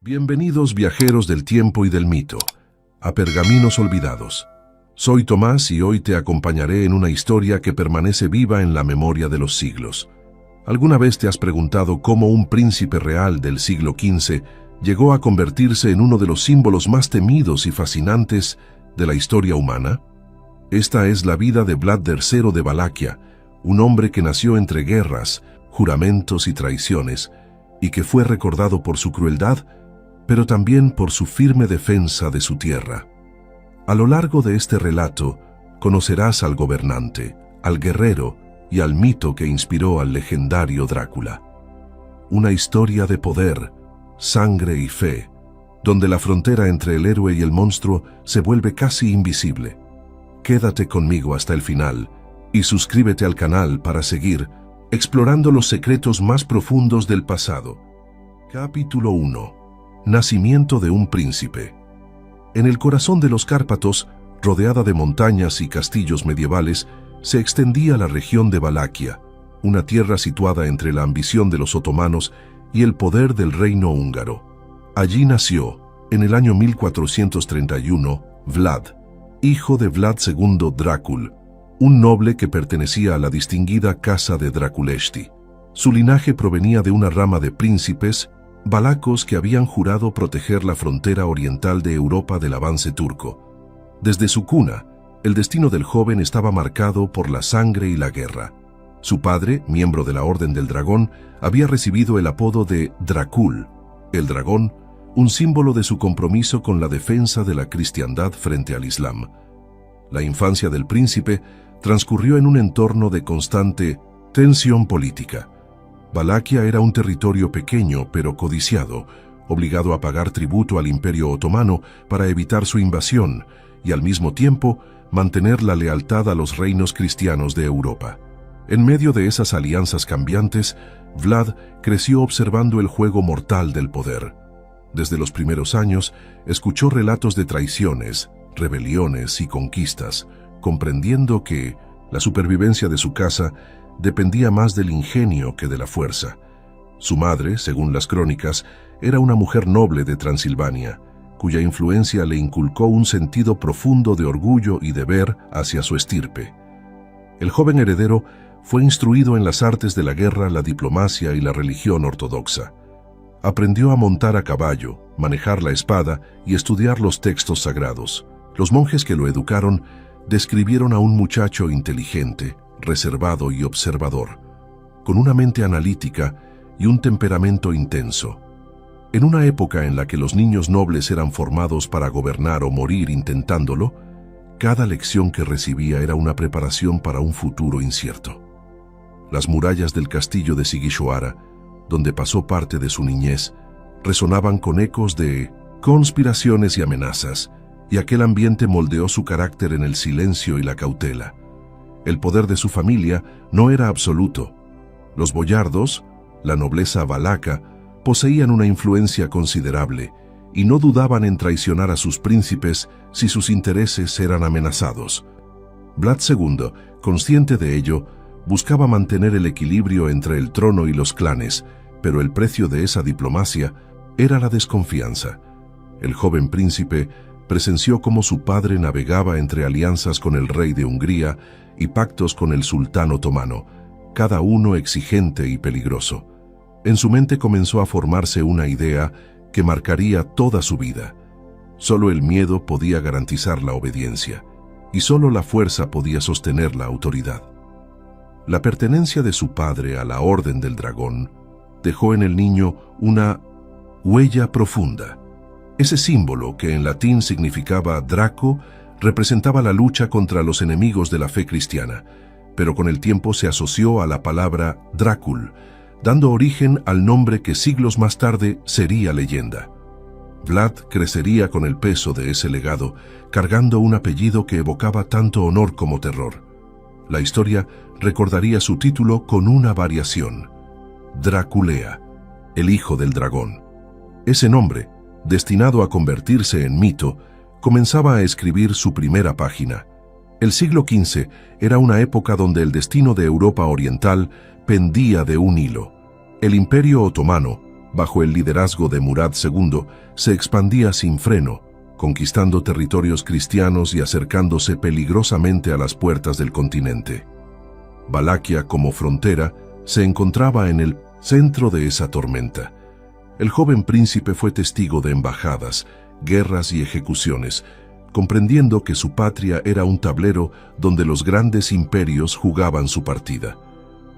Bienvenidos viajeros del tiempo y del mito, a Pergaminos Olvidados. Soy Tomás y hoy te acompañaré en una historia que permanece viva en la memoria de los siglos. ¿Alguna vez te has preguntado cómo un príncipe real del siglo XV llegó a convertirse en uno de los símbolos más temidos y fascinantes de la historia humana? Esta es la vida de Vlad III de Valaquia, un hombre que nació entre guerras, juramentos y traiciones, y que fue recordado por su crueldad, pero también por su firme defensa de su tierra. A lo largo de este relato, conocerás al gobernante, al guerrero y al mito que inspiró al legendario Drácula. Una historia de poder, sangre y fe, donde la frontera entre el héroe y el monstruo se vuelve casi invisible. Quédate conmigo hasta el final y suscríbete al canal para seguir explorando los secretos más profundos del pasado. Capítulo 1. Nacimiento de un príncipe. En el corazón de los Cárpatos, rodeada de montañas y castillos medievales, se extendía la región de Valaquia, una tierra situada entre la ambición de los otomanos y el poder del reino húngaro. Allí nació, en el año 1431, Vlad, hijo de Vlad II Drácul, un noble que pertenecía a la distinguida casa de Draculesti. Su linaje provenía de una rama de príncipes valacos que habían jurado proteger la frontera oriental de Europa del avance turco. Desde su cuna, el destino del joven estaba marcado por la sangre y la guerra. Su padre, miembro de la Orden del Dragón, había recibido el apodo de Dracul, el dragón, un símbolo de su compromiso con la defensa de la cristiandad frente al Islam. La infancia del príncipe transcurrió en un entorno de constante tensión política. Valaquia era un territorio pequeño pero codiciado, obligado a pagar tributo al Imperio Otomano para evitar su invasión y al mismo tiempo mantener la lealtad a los reinos cristianos de Europa. En medio de esas alianzas cambiantes, Vlad creció observando el juego mortal del poder. Desde los primeros años, escuchó relatos de traiciones, rebeliones y conquistas, comprendiendo que la supervivencia de su casa dependía más del ingenio que de la fuerza. Su madre, según las crónicas, era una mujer noble de Transilvania, cuya influencia le inculcó un sentido profundo de orgullo y deber hacia su estirpe. El joven heredero fue instruido en las artes de la guerra, la diplomacia y la religión ortodoxa. Aprendió a montar a caballo, manejar la espada y estudiar los textos sagrados. Los monjes que lo educaron describieron a un muchacho inteligente, reservado y observador, con una mente analítica y un temperamento intenso. En una época en la que los niños nobles eran formados para gobernar o morir intentándolo, cada lección que recibía era una preparación para un futuro incierto. Las murallas del castillo de Sigishoara, donde pasó parte de su niñez, resonaban con ecos de conspiraciones y amenazas, y aquel ambiente moldeó su carácter en el silencio y la cautela. El poder de su familia no era absoluto. Los boyardos, la nobleza valaca, poseían una influencia considerable y no dudaban en traicionar a sus príncipes si sus intereses eran amenazados. Vlad II, consciente de ello, buscaba mantener el equilibrio entre el trono y los clanes, pero el precio de esa diplomacia era la desconfianza. El joven príncipe presenció cómo su padre navegaba entre alianzas con el rey de Hungría y pactos con el sultán otomano, cada uno exigente y peligroso. En su mente comenzó a formarse una idea que marcaría toda su vida. Solo el miedo podía garantizar la obediencia, y solo la fuerza podía sostener la autoridad. La pertenencia de su padre a la Orden del Dragón dejó en el niño una huella profunda. Ese símbolo, que en latín significaba Draco, representaba la lucha contra los enemigos de la fe cristiana, pero con el tiempo se asoció a la palabra Drácul, dando origen al nombre que siglos más tarde sería leyenda. Vlad crecería con el peso de ese legado, cargando un apellido que evocaba tanto honor como terror. La historia recordaría su título con una variación: Draculea, el hijo del dragón. Ese nombre, destinado a convertirse en mito, comenzaba a escribir su primera página. El siglo XV era una época donde el destino de Europa Oriental pendía de un hilo. El Imperio Otomano, bajo el liderazgo de Murad II, se expandía sin freno, conquistando territorios cristianos y acercándose peligrosamente a las puertas del continente. Valaquia, como frontera, se encontraba en el centro de esa tormenta. El joven príncipe fue testigo de embajadas, guerras y ejecuciones, comprendiendo que su patria era un tablero donde los grandes imperios jugaban su partida.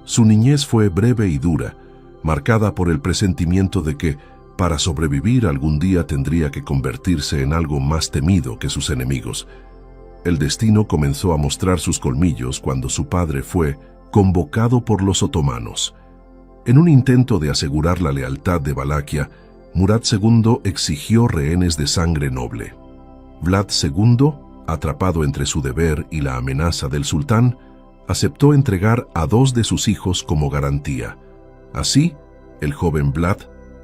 Su niñez fue breve y dura, marcada por el presentimiento de que, para sobrevivir, algún día tendría que convertirse en algo más temido que sus enemigos. El destino comenzó a mostrar sus colmillos cuando su padre fue convocado por los otomanos. En un intento de asegurar la lealtad de Valaquia, Murad II exigió rehenes de sangre noble. Vlad II, atrapado entre su deber y la amenaza del sultán, aceptó entregar a 2 de sus hijos como garantía. Así, el joven Vlad,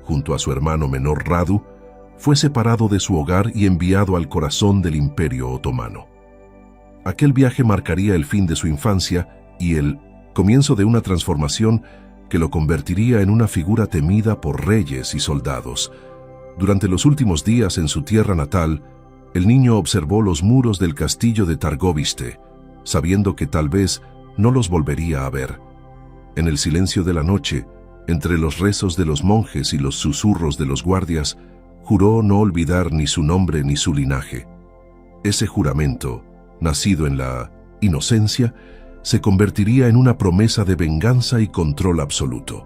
junto a su hermano menor Radu, fue separado de su hogar y enviado al corazón del Imperio Otomano. Aquel viaje marcaría el fin de su infancia y el comienzo de una transformación que lo convertiría en una figura temida por reyes y soldados. Durante los últimos días en su tierra natal, el niño observó los muros del castillo de Targoviste, sabiendo que tal vez no los volvería a ver. En el silencio de la noche, entre los rezos de los monjes y los susurros de los guardias, juró no olvidar ni su nombre ni su linaje. Ese juramento, nacido en la inocencia, se convertiría en una promesa de venganza y control absoluto.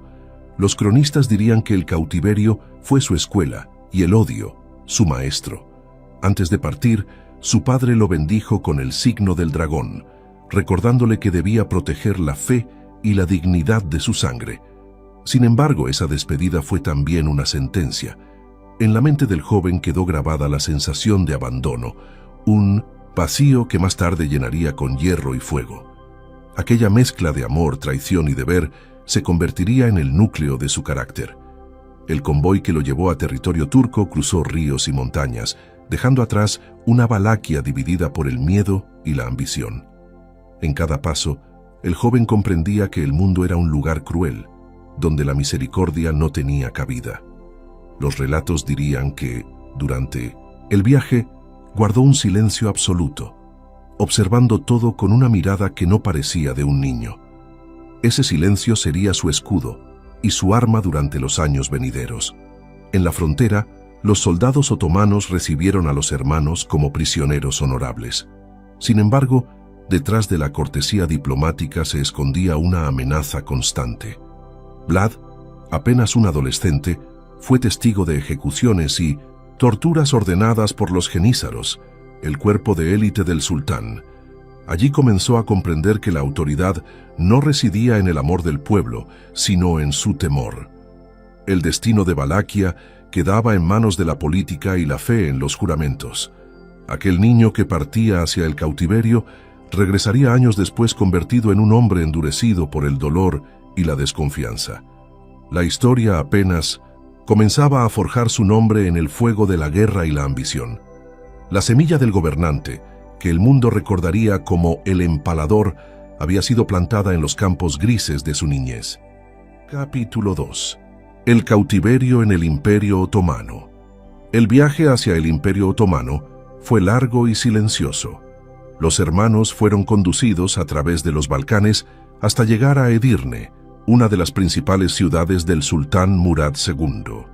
Los cronistas dirían que el cautiverio fue su escuela y el odio, su maestro. Antes de partir, su padre lo bendijo con el signo del dragón, recordándole que debía proteger la fe y la dignidad de su sangre. Sin embargo, esa despedida fue también una sentencia. En la mente del joven quedó grabada la sensación de abandono, un vacío que más tarde llenaría con hierro y fuego. Aquella mezcla de amor, traición y deber se convertiría en el núcleo de su carácter. El convoy que lo llevó a territorio turco cruzó ríos y montañas, dejando atrás una Valaquia dividida por el miedo y la ambición. En cada paso, el joven comprendía que el mundo era un lugar cruel, donde la misericordia no tenía cabida. Los relatos dirían que, durante el viaje, guardó un silencio absoluto, observando todo con una mirada que no parecía de un niño. Ese silencio sería su escudo y su arma durante los años venideros. En la frontera, los soldados otomanos recibieron a los hermanos como prisioneros honorables. Sin embargo, detrás de la cortesía diplomática se escondía una amenaza constante. Vlad, apenas un adolescente, fue testigo de ejecuciones y torturas ordenadas por los jenízaros, el cuerpo de élite del sultán. Allí comenzó a comprender que la autoridad no residía en el amor del pueblo, sino en su temor. El destino de Valaquia quedaba en manos de la política y la fe en los juramentos. Aquel niño que partía hacia el cautiverio regresaría años después convertido en un hombre endurecido por el dolor y la desconfianza. La historia apenas comenzaba a forjar su nombre en el fuego de la guerra y la ambición. La semilla del gobernante, que el mundo recordaría como el empalador, había sido plantada en los campos grises de su niñez. Capítulo 2. El cautiverio en el Imperio Otomano. El viaje hacia el Imperio Otomano fue largo y silencioso. Los hermanos fueron conducidos a través de los Balcanes hasta llegar a Edirne, una de las principales ciudades del sultán Murad II.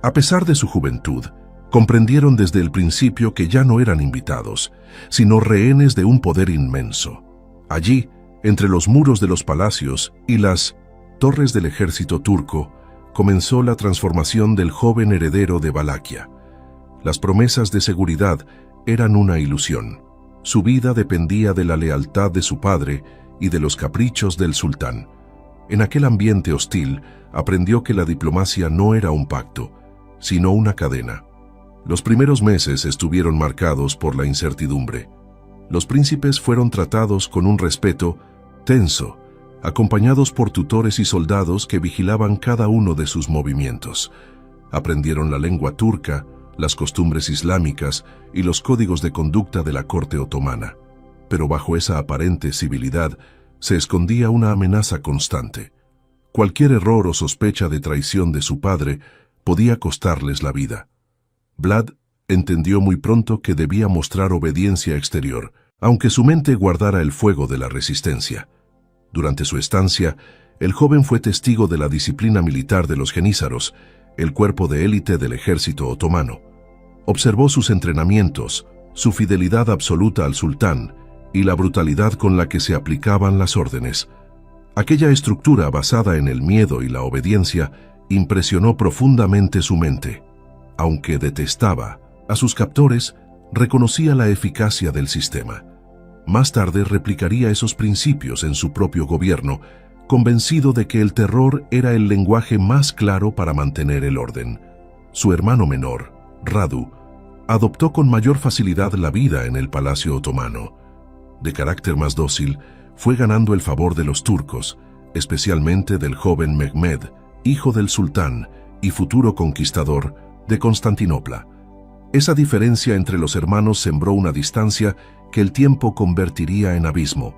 A pesar de su juventud, comprendieron desde el principio que ya no eran invitados, sino rehenes de un poder inmenso. Allí, entre los muros de los palacios y las torres del ejército turco, comenzó la transformación del joven heredero de Valaquia. Las promesas de seguridad eran una ilusión. Su vida dependía de la lealtad de su padre y de los caprichos del sultán. En aquel ambiente hostil, aprendió que la diplomacia no era un pacto, sino una cadena. Los primeros meses estuvieron marcados por la incertidumbre. Los príncipes fueron tratados con un respeto tenso, acompañados por tutores y soldados que vigilaban cada uno de sus movimientos. Aprendieron la lengua turca, las costumbres islámicas y los códigos de conducta de la corte otomana. Pero bajo esa aparente civilidad se escondía una amenaza constante. Cualquier error o sospecha de traición de su padre podía costarles la vida. Vlad entendió muy pronto que debía mostrar obediencia exterior, aunque su mente guardara el fuego de la resistencia. Durante su estancia, el joven fue testigo de la disciplina militar de los jenízaros, el cuerpo de élite del ejército otomano. Observó sus entrenamientos, su fidelidad absoluta al sultán y la brutalidad con la que se aplicaban las órdenes. Aquella estructura basada en el miedo y la obediencia impresionó profundamente su mente. Aunque detestaba a sus captores, reconocía la eficacia del sistema. Más tarde replicaría esos principios en su propio gobierno, convencido de que el terror era el lenguaje más claro para mantener el orden. Su hermano menor, Radu, adoptó con mayor facilidad la vida en el palacio otomano. De carácter más dócil, fue ganando el favor de los turcos, especialmente del joven Mehmed, hijo del sultán y futuro conquistador de Constantinopla. Esa diferencia entre los hermanos sembró una distancia que el tiempo convertiría en abismo.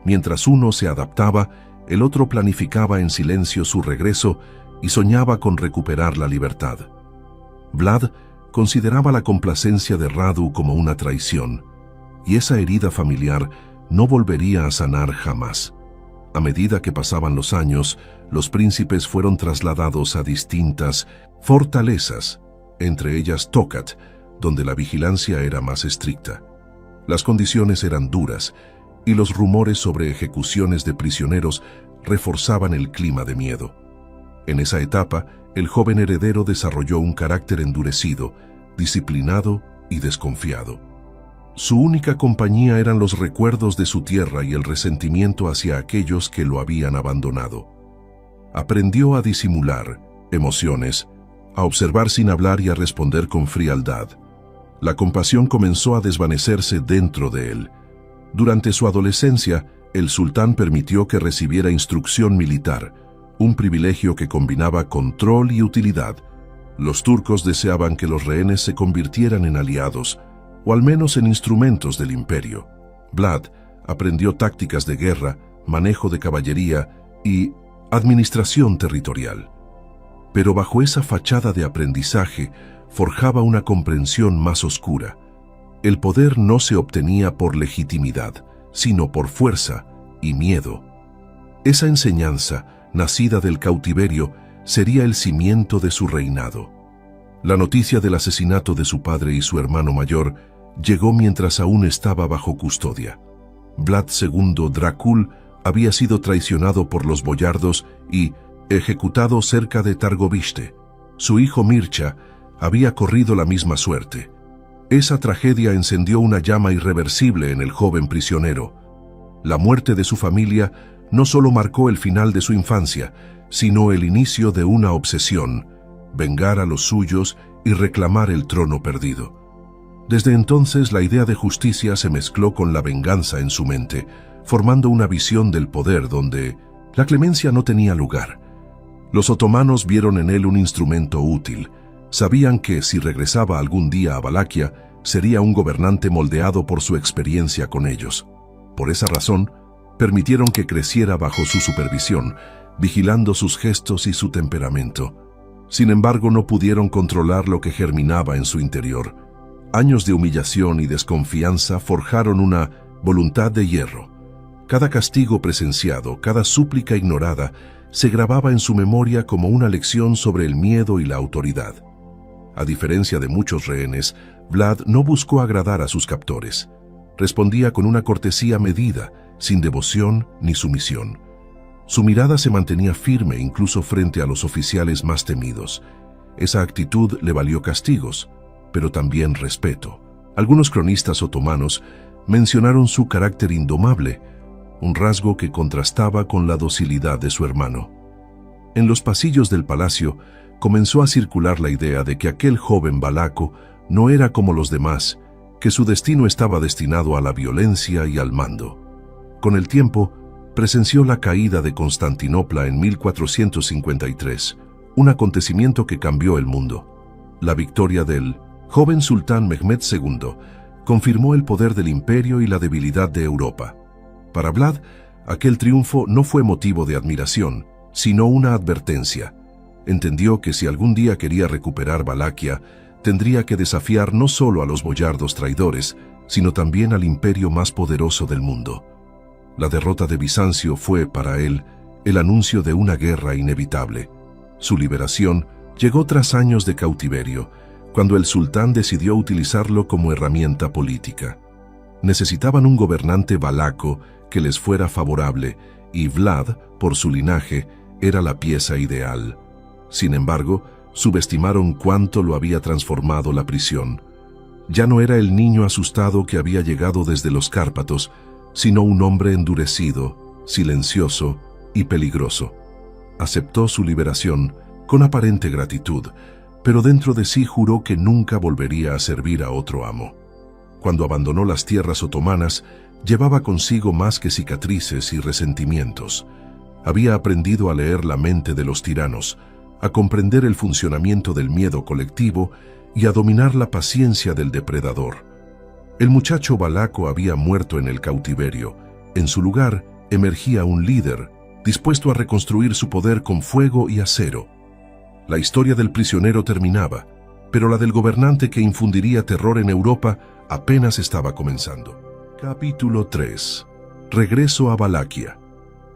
Mientras uno se adaptaba, el otro planificaba en silencio su regreso y soñaba con recuperar la libertad. Vlad consideraba la complacencia de Radu como una traición, y esa herida familiar no volvería a sanar jamás. A medida que pasaban los años, los príncipes fueron trasladados a distintas fortalezas, entre ellas Tokat, donde la vigilancia era más estricta. Las condiciones eran duras, y los rumores sobre ejecuciones de prisioneros reforzaban el clima de miedo. En esa etapa, el joven heredero desarrolló un carácter endurecido, disciplinado y desconfiado. Su única compañía eran los recuerdos de su tierra y el resentimiento hacia aquellos que lo habían abandonado. Aprendió a disimular emociones, a observar sin hablar y a responder con frialdad. La compasión comenzó a desvanecerse dentro de él. Durante su adolescencia, el sultán permitió que recibiera instrucción militar, un privilegio que combinaba control y utilidad. Los turcos deseaban que los rehenes se convirtieran en aliados, o al menos en instrumentos del imperio. Vlad aprendió tácticas de guerra, manejo de caballería y administración territorial. Pero bajo esa fachada de aprendizaje forjaba una comprensión más oscura. El poder no se obtenía por legitimidad, sino por fuerza y miedo. Esa enseñanza, nacida del cautiverio, sería el cimiento de su reinado. La noticia del asesinato de su padre y su hermano mayor llegó mientras aún estaba bajo custodia. Vlad II Dracul había sido traicionado por los boyardos y ejecutado cerca de Targoviste. Su hijo Mircha había corrido la misma suerte. Esa tragedia encendió una llama irreversible en el joven prisionero. La muerte de su familia no solo marcó el final de su infancia, sino el inicio de una obsesión: vengar a los suyos y reclamar el trono perdido. Desde entonces la idea de justicia se mezcló con la venganza en su mente, formando una visión del poder donde la clemencia no tenía lugar. Los otomanos vieron en él un instrumento útil. Sabían que si regresaba algún día a Valaquia, sería un gobernante moldeado por su experiencia con ellos. Por esa razón, permitieron que creciera bajo su supervisión, vigilando sus gestos y su temperamento. Sin embargo, no pudieron controlar lo que germinaba en su interior. Años de humillación y desconfianza forjaron una voluntad de hierro. Cada castigo presenciado, cada súplica ignorada, se grababa en su memoria como una lección sobre el miedo y la autoridad. A diferencia de muchos rehenes, Vlad no buscó agradar a sus captores. Respondía con una cortesía medida, sin devoción ni sumisión. Su mirada se mantenía firme incluso frente a los oficiales más temidos. Esa actitud le valió castigos, pero también respeto. Algunos cronistas otomanos mencionaron su carácter indomable, un rasgo que contrastaba con la docilidad de su hermano. En los pasillos del palacio comenzó a circular la idea de que aquel joven valaco no era como los demás, que su destino estaba destinado a la violencia y al mando. Con el tiempo, presenció la caída de Constantinopla en 1453, un acontecimiento que cambió el mundo. La victoria del joven sultán Mehmed II confirmó el poder del imperio y la debilidad de Europa. Para Vlad, aquel triunfo no fue motivo de admiración, sino una advertencia. entendió que si algún día quería recuperar Valaquia, tendría que desafiar no solo a los boyardos traidores, sino también al imperio más poderoso del mundo. La derrota de Bizancio fue, para él, el anuncio de una guerra inevitable. Su liberación llegó tras años de cautiverio, cuando el sultán decidió utilizarlo como herramienta política. Necesitaban un gobernante valaco que les fuera favorable, y Vlad, por su linaje, era la pieza ideal. Sin embargo, subestimaron cuánto lo había transformado la prisión. Ya no era el niño asustado que había llegado desde los Cárpatos, sino un hombre endurecido, silencioso y peligroso. Aceptó su liberación con aparente gratitud, pero dentro de sí juró que nunca volvería a servir a otro amo. Cuando abandonó las tierras otomanas, llevaba consigo más que cicatrices y resentimientos. Había aprendido a leer la mente de los tiranos, a comprender el funcionamiento del miedo colectivo y a dominar la paciencia del depredador. El muchacho valaco había muerto en el cautiverio. En su lugar emergía un líder, dispuesto a reconstruir su poder con fuego y acero. La historia del prisionero terminaba, pero la del gobernante que infundiría terror en Europa apenas estaba comenzando. Capítulo 3. Regreso a Valaquia.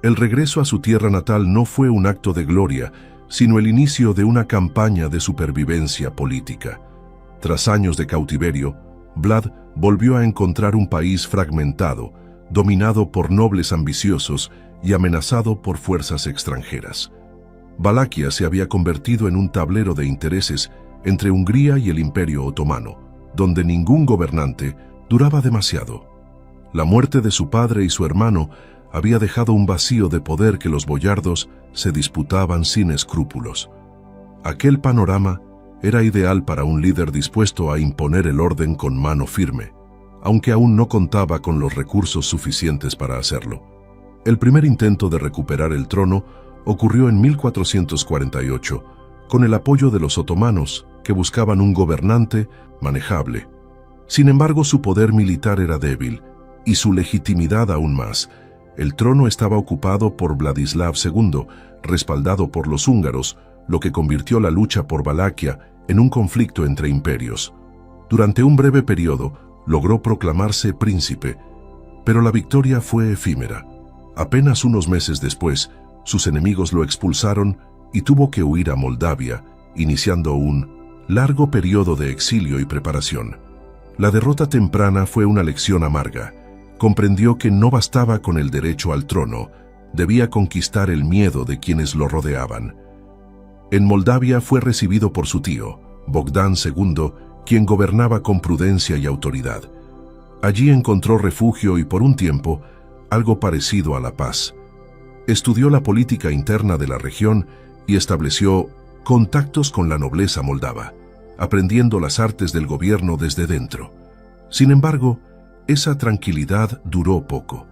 El regreso a su tierra natal no fue un acto de gloria, sino el inicio de una campaña de supervivencia política. Tras años de cautiverio, Vlad volvió a encontrar un país fragmentado, dominado por nobles ambiciosos y amenazado por fuerzas extranjeras. Valaquia se había convertido en un tablero de intereses entre Hungría y el Imperio Otomano, donde ningún gobernante duraba demasiado. La muerte de su padre y su hermano había dejado un vacío de poder que los boyardos se disputaban sin escrúpulos. Aquel panorama era ideal para un líder dispuesto a imponer el orden con mano firme, aunque aún no contaba con los recursos suficientes para hacerlo. El primer intento de recuperar el trono ocurrió en 1448, con el apoyo de los otomanos, que buscaban un gobernante manejable. Sin embargo, su poder militar era débil, y su legitimidad aún más. El trono estaba ocupado por Vladislav II, respaldado por los húngaros, lo que convirtió la lucha por Valaquia en un conflicto entre imperios. Durante un breve periodo, logró proclamarse príncipe, pero la victoria fue efímera. Apenas unos meses después, sus enemigos lo expulsaron y tuvo que huir a Moldavia, iniciando un largo periodo de exilio y preparación. La derrota temprana fue una lección amarga. Comprendió que no bastaba con el derecho al trono, debía conquistar el miedo de quienes lo rodeaban. En Moldavia fue recibido por su tío, Bogdan II, quien gobernaba con prudencia y autoridad. Allí encontró refugio y por un tiempo, algo parecido a la paz. Estudió la política interna de la región y estableció contactos con la nobleza moldava, aprendiendo las artes del gobierno desde dentro. Sin embargo, esa tranquilidad duró poco.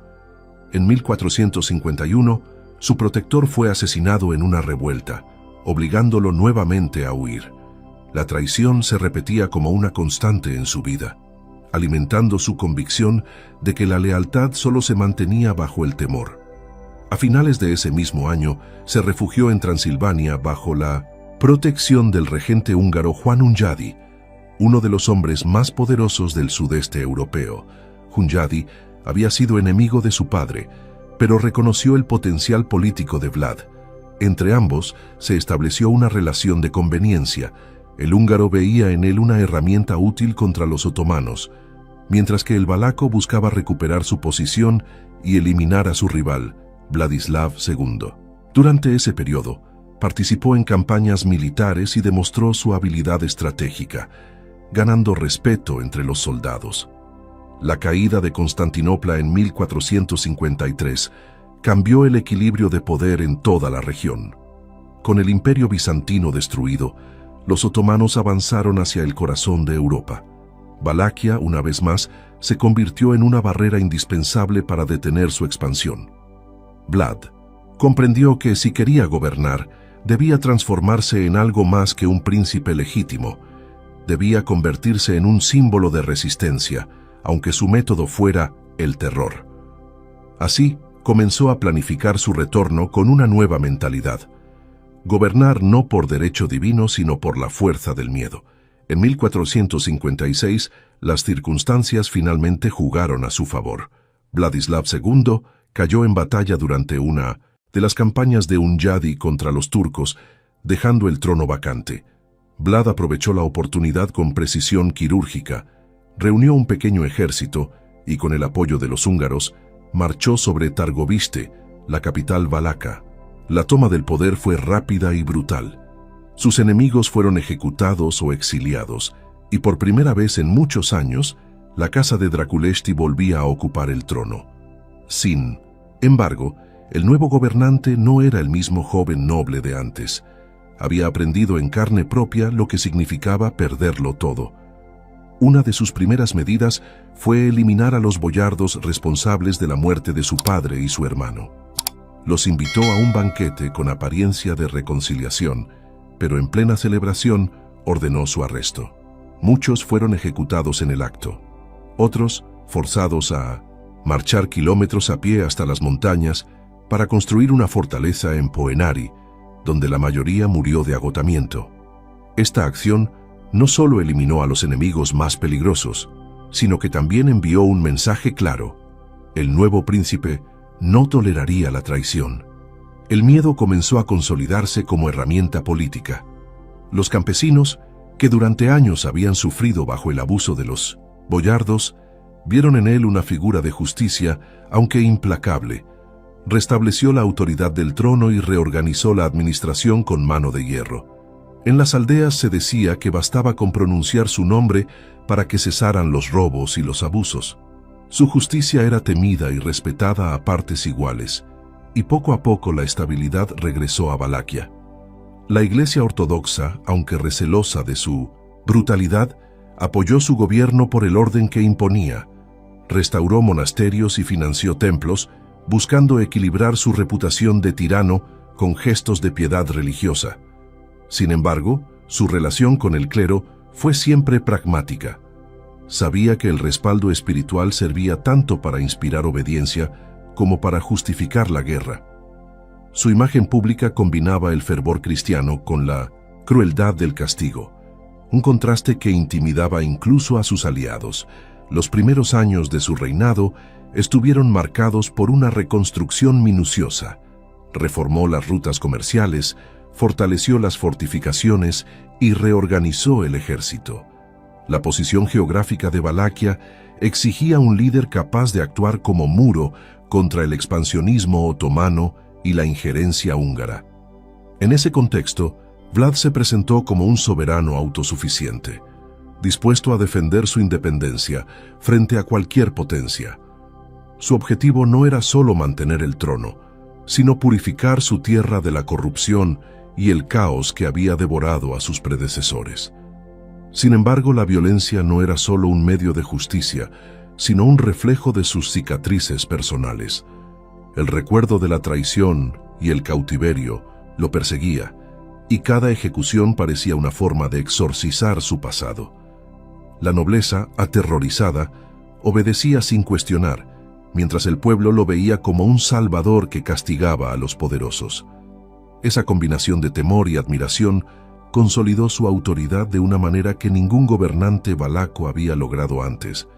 En 1451, su protector fue asesinado en una revuelta, obligándolo nuevamente a huir. La traición se repetía como una constante en su vida, alimentando su convicción de que la lealtad solo se mantenía bajo el temor. A finales de ese mismo año, se refugió en Transilvania bajo la protección del regente húngaro Juan Hunyadi, uno de los hombres más poderosos del sudeste europeo. Hunyadi había sido enemigo de su padre, pero reconoció el potencial político de Vlad. Entre ambos se estableció una relación de conveniencia. El húngaro veía en él una herramienta útil contra los otomanos, mientras que el valaco buscaba recuperar su posición y eliminar a su rival, Vladislav II. Durante ese periodo, participó en campañas militares y demostró su habilidad estratégica, ganando respeto entre los soldados. La caída de Constantinopla en 1453 cambió el equilibrio de poder en toda la región. Con el imperio bizantino destruido, los otomanos avanzaron hacia el corazón de Europa. Valaquia, una vez más, se convirtió en una barrera indispensable para detener su expansión. Vlad comprendió que si quería gobernar, debía transformarse en algo más que un príncipe legítimo. Debía convertirse en un símbolo de resistencia, aunque su método fuera el terror. Así, comenzó a planificar su retorno con una nueva mentalidad. Gobernar no por derecho divino, sino por la fuerza del miedo. En 1456, las circunstancias finalmente jugaron a su favor. Vladislav II cayó en batalla durante una de las campañas de Hunyadi contra los turcos, dejando el trono vacante. Vlad aprovechó la oportunidad con precisión quirúrgica, reunió un pequeño ejército y, con el apoyo de los húngaros, marchó sobre Targoviste, la capital valaca. La toma del poder fue rápida y brutal. Sus enemigos fueron ejecutados o exiliados, y por primera vez en muchos años, la casa de Draculesti volvía a ocupar el trono. Sin embargo, el nuevo gobernante no era el mismo joven noble de antes. Había aprendido en carne propia lo que significaba perderlo todo. Una de sus primeras medidas fue eliminar a los boyardos responsables de la muerte de su padre y su hermano. Los invitó a un banquete con apariencia de reconciliación, pero en plena celebración ordenó su arresto. Muchos fueron ejecutados en el acto. Otros, forzados a marchar kilómetros a pie hasta las montañas para construir una fortaleza en Poenari, donde la mayoría murió de agotamiento. Esta acción no solo eliminó a los enemigos más peligrosos, sino que también envió un mensaje claro: el nuevo príncipe no toleraría la traición. El miedo comenzó a consolidarse como herramienta política. Los campesinos, que durante años habían sufrido bajo el abuso de los boyardos, vieron en él una figura de justicia, aunque implacable. Restableció la autoridad del trono y reorganizó la administración con mano de hierro. En las aldeas se decía que bastaba con pronunciar su nombre para que cesaran los robos y los abusos. Su justicia era temida y respetada a partes iguales, y poco a poco la estabilidad regresó a Valaquia. La Iglesia Ortodoxa, aunque recelosa de su brutalidad, apoyó su gobierno por el orden que imponía. Restauró monasterios y financió templos, buscando equilibrar su reputación de tirano con gestos de piedad religiosa. Sin embargo, su relación con el clero fue siempre pragmática. Sabía que el respaldo espiritual servía tanto para inspirar obediencia como para justificar la guerra. Su imagen pública combinaba el fervor cristiano con la crueldad del castigo, un contraste que intimidaba incluso a sus aliados. Los primeros años de su reinado estuvieron marcados por una reconstrucción minuciosa. Reformó las rutas comerciales, fortaleció las fortificaciones y reorganizó el ejército. La posición geográfica de Valaquia exigía un líder capaz de actuar como muro contra el expansionismo otomano y la injerencia húngara. En ese contexto, Vlad se presentó como un soberano autosuficiente, dispuesto a defender su independencia frente a cualquier potencia. Su objetivo no era solo mantener el trono, sino purificar su tierra de la corrupción y el caos que había devorado a sus predecesores. Sin embargo, la violencia no era solo un medio de justicia, sino un reflejo de sus cicatrices personales. El recuerdo de la traición y el cautiverio lo perseguía, y cada ejecución parecía una forma de exorcizar su pasado. La nobleza, aterrorizada, obedecía sin cuestionar, mientras el pueblo lo veía como un salvador que castigaba a los poderosos. Esa combinación de temor y admiración consolidó su autoridad de una manera que ningún gobernante valaco había logrado antes.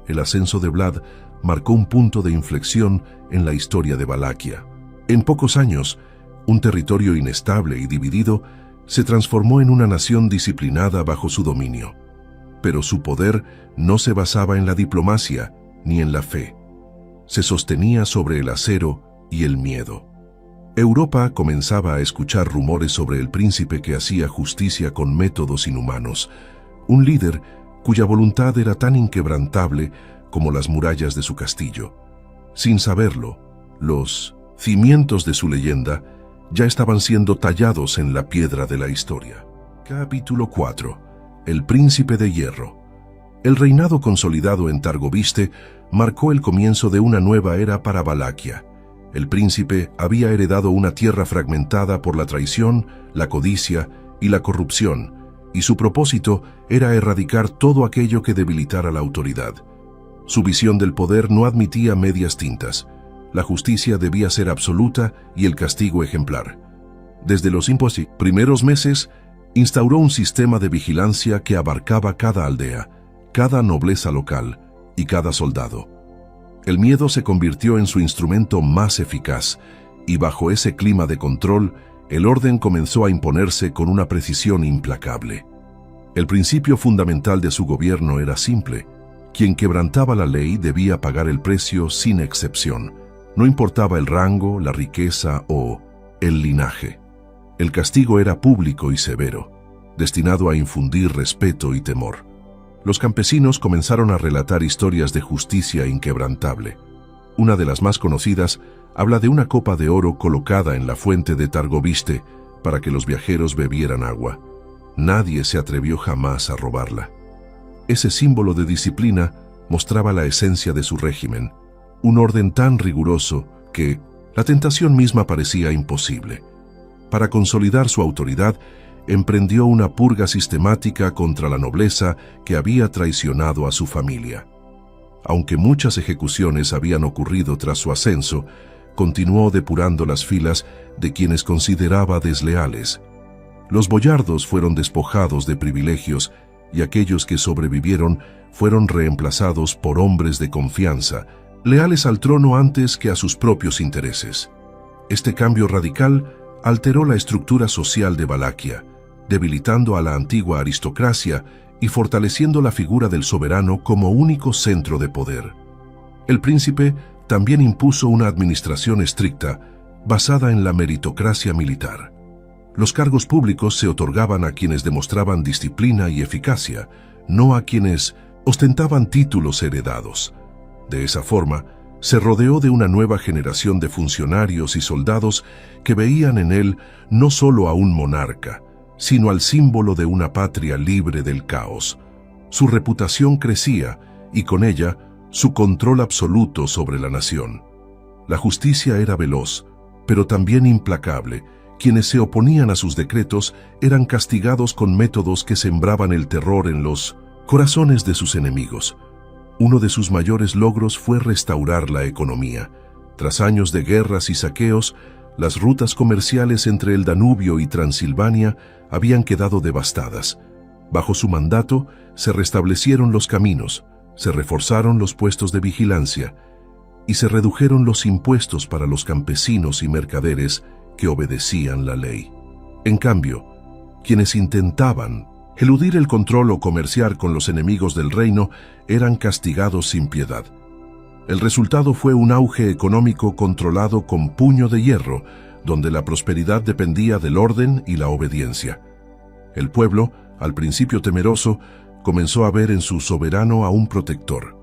El ascenso de Vlad marcó un punto de inflexión en la historia de Valaquia. En pocos años, un territorio inestable y dividido se transformó en una nación disciplinada bajo su dominio. Pero su poder no se basaba en la diplomacia ni en la fe. Se sostenía sobre el acero y el miedo. Europa comenzaba a escuchar rumores sobre el príncipe que hacía justicia con métodos inhumanos, un líder cuya voluntad era tan inquebrantable como las murallas de su castillo. Sin saberlo, los cimientos de su leyenda ya estaban siendo tallados en la piedra de la historia. Capítulo 4. El Príncipe de Hierro. El reinado consolidado en Targoviste marcó el comienzo de una nueva era para Valaquia. El príncipe había heredado una tierra fragmentada por la traición, la codicia y la corrupción, y su propósito era erradicar todo aquello que debilitara la autoridad. Su visión del poder no admitía medias tintas. La justicia debía ser absoluta y el castigo ejemplar. Desde los primeros meses, instauró un sistema de vigilancia que abarcaba cada aldea, cada nobleza local y cada soldado. El miedo se convirtió en su instrumento más eficaz, y bajo ese clima de control, el orden comenzó a imponerse con una precisión implacable. El principio fundamental de su gobierno era simple: quien quebrantaba la ley debía pagar el precio sin excepción. No importaba el rango, la riqueza o el linaje. El castigo era público y severo, destinado a infundir respeto y temor. Los campesinos comenzaron a relatar historias de justicia inquebrantable. Una de las más conocidas habla de una copa de oro colocada en la fuente de Targoviste para que los viajeros bebieran agua. Nadie se atrevió jamás a robarla. Ese símbolo de disciplina mostraba la esencia de su régimen, un orden tan riguroso que la tentación misma parecía imposible. Para consolidar su autoridad, emprendió una purga sistemática contra la nobleza que había traicionado a su familia. Aunque muchas ejecuciones habían ocurrido tras su ascenso, continuó depurando las filas de quienes consideraba desleales. Los boyardos fueron despojados de privilegios y aquellos que sobrevivieron fueron reemplazados por hombres de confianza, leales al trono antes que a sus propios intereses. Este cambio radical alteró la estructura social de Valaquia, debilitando a la antigua aristocracia y fortaleciendo la figura del soberano como único centro de poder. El príncipe también impuso una administración estricta, basada en la meritocracia militar. Los cargos públicos se otorgaban a quienes demostraban disciplina y eficacia, no a quienes ostentaban títulos heredados. De esa forma, se rodeó de una nueva generación de funcionarios y soldados que veían en él no solo a un monarca, sino al símbolo de una patria libre del caos. Su reputación crecía y con ella su control absoluto sobre la nación. La justicia era veloz, pero también implacable. Quienes se oponían a sus decretos eran castigados con métodos que sembraban el terror en los corazones de sus enemigos. Uno de sus mayores logros fue restaurar la economía. Tras años de guerras y saqueos, las rutas comerciales entre el Danubio y Transilvania habían quedado devastadas. Bajo su mandato, se restablecieron los caminos, se reforzaron los puestos de vigilancia y se redujeron los impuestos para los campesinos y mercaderes que obedecían la ley. En cambio, quienes intentaban eludir el control o comerciar con los enemigos del reino eran castigados sin piedad. El resultado fue un auge económico controlado con puño de hierro, donde la prosperidad dependía del orden y la obediencia. El pueblo, al principio temeroso, comenzó a ver en su soberano a un protector.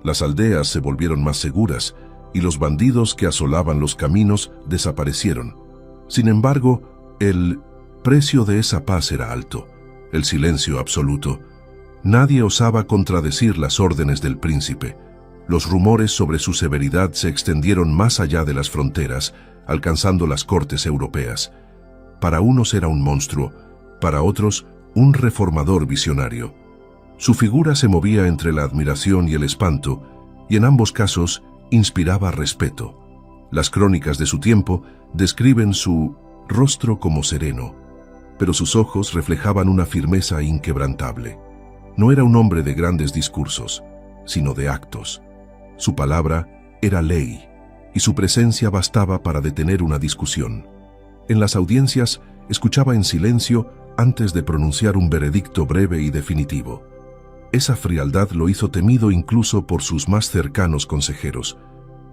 Las aldeas se volvieron más seguras y los bandidos que asolaban los caminos desaparecieron. Sin embargo, el precio de esa paz era alto, el silencio absoluto. Nadie osaba contradecir las órdenes del príncipe. Los rumores sobre su severidad se extendieron más allá de las fronteras, alcanzando las cortes europeas. Para unos era un monstruo, para otros un reformador visionario. Su figura se movía entre la admiración y el espanto, y en ambos casos inspiraba respeto. Las crónicas de su tiempo describen su rostro como sereno, pero sus ojos reflejaban una firmeza inquebrantable. No era un hombre de grandes discursos, sino de actos. Su palabra era ley, y su presencia bastaba para detener una discusión. En las audiencias escuchaba en silencio antes de pronunciar un veredicto breve y definitivo. Esa frialdad lo hizo temido incluso por sus más cercanos consejeros.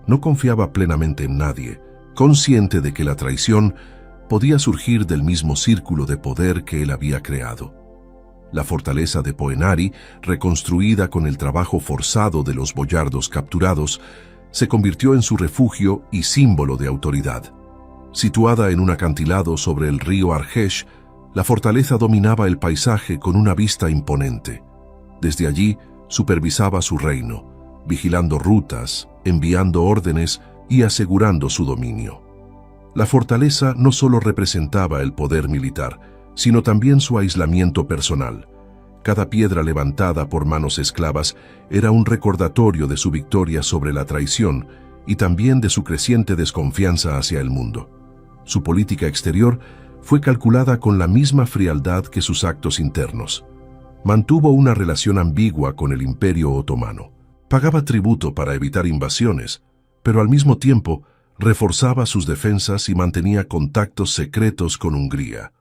No confiaba plenamente en nadie, consciente de que la traición podía surgir del mismo círculo de poder que él había creado. La fortaleza de Poenari, reconstruida con el trabajo forzado de los boyardos capturados, se convirtió en su refugio y símbolo de autoridad. Situada en un acantilado sobre el río Argesh, la fortaleza dominaba el paisaje con una vista imponente. Desde allí supervisaba su reino, vigilando rutas, enviando órdenes y asegurando su dominio. La fortaleza no solo representaba el poder militar, sino también su aislamiento personal. Cada piedra levantada por manos esclavas era un recordatorio de su victoria sobre la traición y también de su creciente desconfianza hacia el mundo. Su política exterior fue calculada con la misma frialdad que sus actos internos. Mantuvo una relación ambigua con el Imperio Otomano. Pagaba tributo para evitar invasiones, pero al mismo tiempo reforzaba sus defensas y mantenía contactos secretos con Hungría.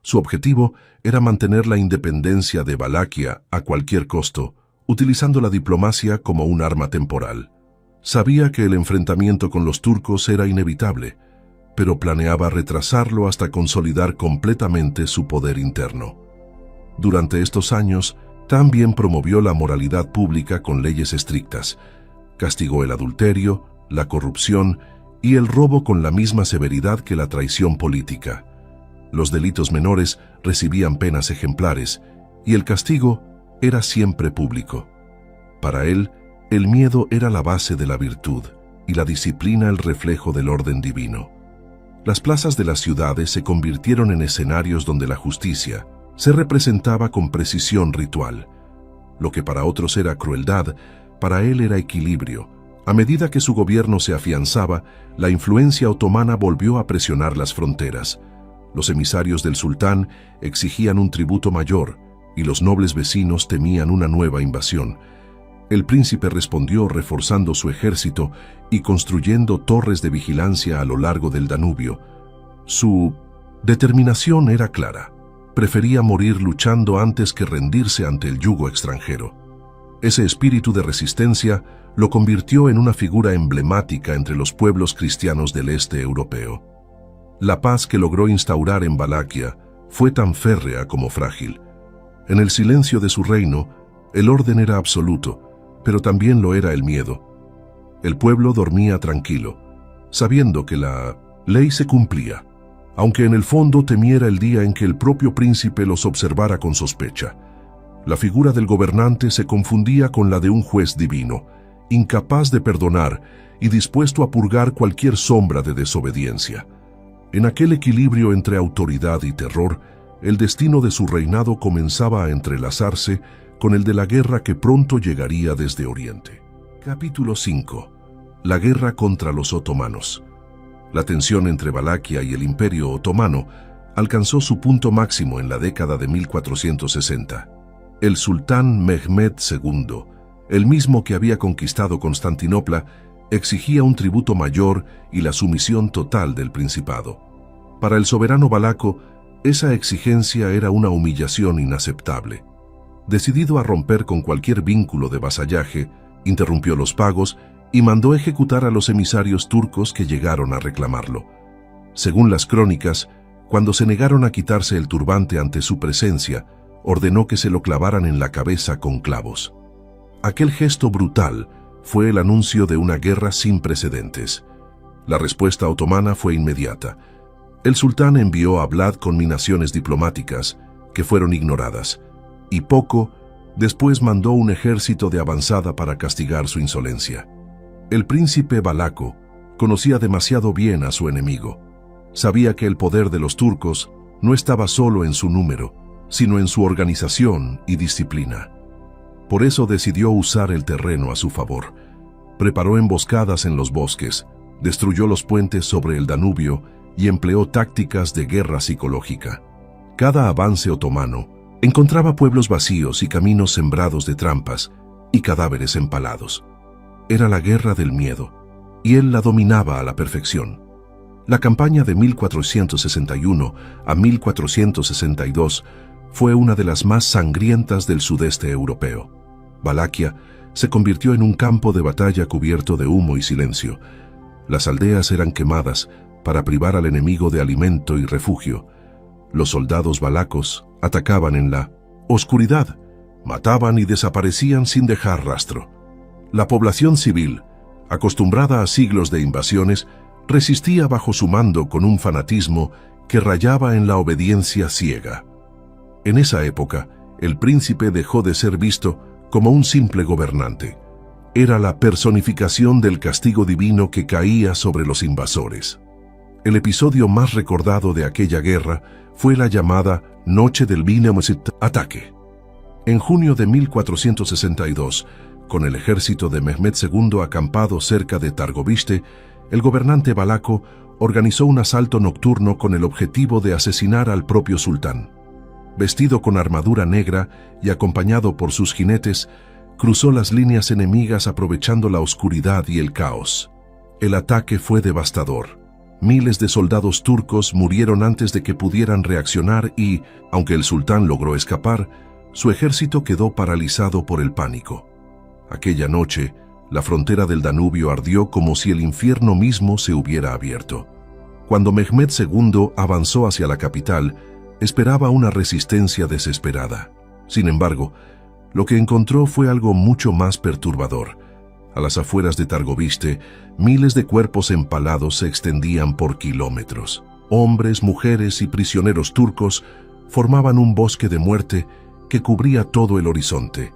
Su objetivo era mantener la independencia de Valaquia a cualquier costo, utilizando la diplomacia como un arma temporal. Sabía que el enfrentamiento con los turcos era inevitable, pero planeaba retrasarlo hasta consolidar completamente su poder interno. Durante estos años, también promovió la moralidad pública con leyes estrictas. Castigó el adulterio, la corrupción y el robo con la misma severidad que la traición política. Los delitos menores recibían penas ejemplares y el castigo era siempre público. Para él, el miedo era la base de la virtud y la disciplina el reflejo del orden divino. Las plazas de las ciudades se convirtieron en escenarios donde la justicia se representaba con precisión ritual. Lo que para otros era crueldad, para él era equilibrio. A medida que su gobierno se afianzaba, la influencia otomana volvió a presionar las fronteras. Los emisarios del sultán exigían un tributo mayor y los nobles vecinos temían una nueva invasión. El príncipe respondió reforzando su ejército y construyendo torres de vigilancia a lo largo del Danubio. Su determinación era clara. Prefería morir luchando antes que rendirse ante el yugo extranjero. Ese espíritu de resistencia lo convirtió en una figura emblemática entre los pueblos cristianos del este europeo. La paz que logró instaurar en Valaquia fue tan férrea como frágil. En el silencio de su reino, el orden era absoluto, pero también lo era el miedo. El pueblo dormía tranquilo, sabiendo que la ley se cumplía, aunque en el fondo temiera el día en que el propio príncipe los observara con sospecha. La figura del gobernante se confundía con la de un juez divino, incapaz de perdonar y dispuesto a purgar cualquier sombra de desobediencia. En aquel equilibrio entre autoridad y terror, el destino de su reinado comenzaba a entrelazarse con el de la guerra que pronto llegaría desde Oriente. Capítulo 5. La guerra contra los otomanos. La tensión entre Valaquia y el Imperio Otomano alcanzó su punto máximo en la década de 1460. El sultán Mehmed II, el mismo que había conquistado Constantinopla, exigía un tributo mayor y la sumisión total del principado. Para el soberano valaco, esa exigencia era una humillación inaceptable. Decidido a romper con cualquier vínculo de vasallaje, interrumpió los pagos y mandó ejecutar a los emisarios turcos que llegaron a reclamarlo. Según las crónicas, cuando se negaron a quitarse el turbante ante su presencia, ordenó que se lo clavaran en la cabeza con clavos. Aquel gesto brutal fue el anuncio de una guerra sin precedentes. La respuesta otomana fue inmediata. El sultán envió a Vlad conminaciones diplomáticas que fueron ignoradas, y poco después mandó un ejército de avanzada para castigar su insolencia. El príncipe valaco conocía demasiado bien a su enemigo. Sabía que el poder de los turcos no estaba solo en su número, sino en su organización y disciplina. Por eso decidió usar el terreno a su favor. Preparó emboscadas en los bosques, destruyó los puentes sobre el Danubio y empleó tácticas de guerra psicológica. Cada avance otomano encontraba pueblos vacíos y caminos sembrados de trampas y cadáveres empalados. Era la guerra del miedo, y él la dominaba a la perfección. La campaña de 1461 a 1462 fue una de las más sangrientas del sudeste europeo. Valaquia se convirtió en un campo de batalla cubierto de humo y silencio. Las aldeas eran quemadas para privar al enemigo de alimento y refugio. Los soldados valacos atacaban en la oscuridad, mataban y desaparecían sin dejar rastro. La población civil, acostumbrada a siglos de invasiones, resistía bajo su mando con un fanatismo que rayaba en la obediencia ciega. En esa época, el príncipe dejó de ser visto como un simple gobernante. Era la personificación del castigo divino que caía sobre los invasores. El episodio más recordado de aquella guerra fue la llamada Noche del Binemosit Ataque. En junio de 1462, con el ejército de Mehmed II acampado cerca de Targoviste, el gobernante valaco organizó un asalto nocturno con el objetivo de asesinar al propio sultán. Vestido con armadura negra y acompañado por sus jinetes, cruzó las líneas enemigas aprovechando la oscuridad y el caos. El ataque fue devastador. Miles de soldados turcos murieron antes de que pudieran reaccionar y, aunque el sultán logró escapar, su ejército quedó paralizado por el pánico. Aquella noche, la frontera del Danubio ardió como si el infierno mismo se hubiera abierto. Cuando Mehmed II avanzó hacia la capital, esperaba una resistencia desesperada. Sin embargo, lo que encontró fue algo mucho más perturbador. A las afueras de Targoviste, miles de cuerpos empalados se extendían por kilómetros. Hombres, mujeres y prisioneros turcos formaban un bosque de muerte que cubría todo el horizonte.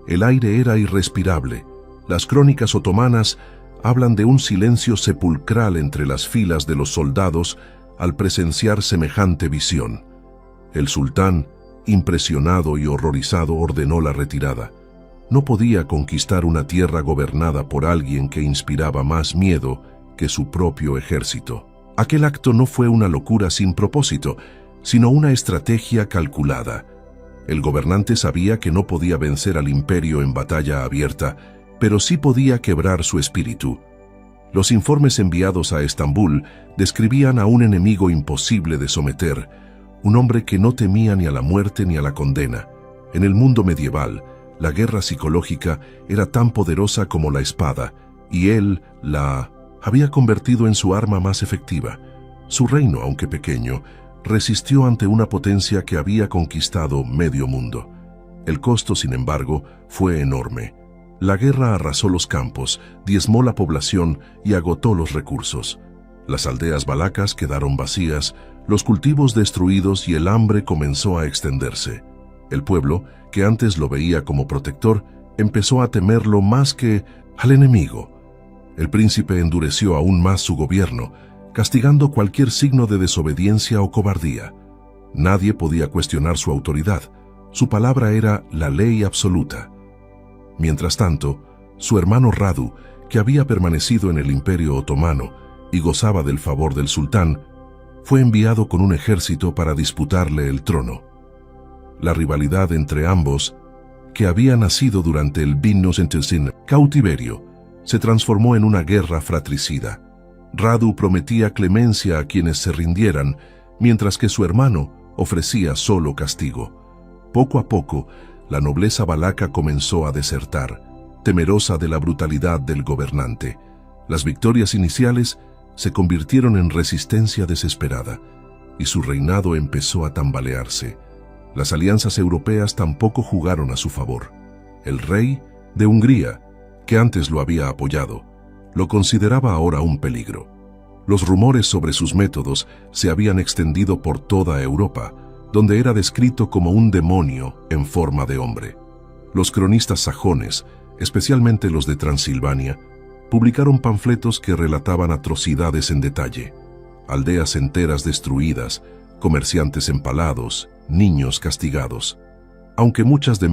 El aire era irrespirable. Las crónicas otomanas hablan de un silencio sepulcral entre las filas de los soldados al presenciar semejante visión. El sultán, impresionado y horrorizado, ordenó la retirada. No podía conquistar una tierra gobernada por alguien que inspiraba más miedo que su propio ejército. Aquel acto no fue una locura sin propósito, sino una estrategia calculada. El gobernante sabía que no podía vencer al imperio en batalla abierta, pero sí podía quebrar su espíritu. Los informes enviados a Estambul describían a un enemigo imposible de someter, un hombre que no temía ni a la muerte ni a la condena. En el mundo medieval, la guerra psicológica era tan poderosa como la espada, y él la había convertido en su arma más efectiva. Su reino, aunque pequeño, resistió ante una potencia que había conquistado medio mundo. El costo, sin embargo, fue enorme. La guerra arrasó los campos, diezmó la población y agotó los recursos. Las aldeas valacas quedaron vacías, los cultivos destruidos y el hambre comenzó a extenderse. El pueblo, que antes lo veía como protector, empezó a temerlo más que al enemigo. El príncipe endureció aún más su gobierno, castigando cualquier signo de desobediencia o cobardía. Nadie podía cuestionar su autoridad. Su palabra era la ley absoluta. Mientras tanto, su hermano Radu, que había permanecido en el Imperio Otomano y gozaba del favor del sultán, fue enviado con un ejército para disputarle el trono. La rivalidad entre ambos, que había nacido durante el cautiverio, se transformó en una guerra fratricida. Radu prometía clemencia a quienes se rindieran, mientras que su hermano ofrecía solo castigo. Poco a poco, la nobleza valaca comenzó a desertar, temerosa de la brutalidad del gobernante. Las victorias iniciales se convirtieron en resistencia desesperada, y su reinado empezó a tambalearse. Las alianzas europeas tampoco jugaron a su favor. El rey de Hungría, que antes lo había apoyado, lo consideraba ahora un peligro. Los rumores sobre sus métodos se habían extendido por toda Europa, donde era descrito como un demonio en forma de hombre. Los cronistas sajones, especialmente los de Transilvania, publicaron panfletos que relataban atrocidades en detalle: aldeas enteras destruidas, comerciantes empalados, niños castigados. Aunque muchas de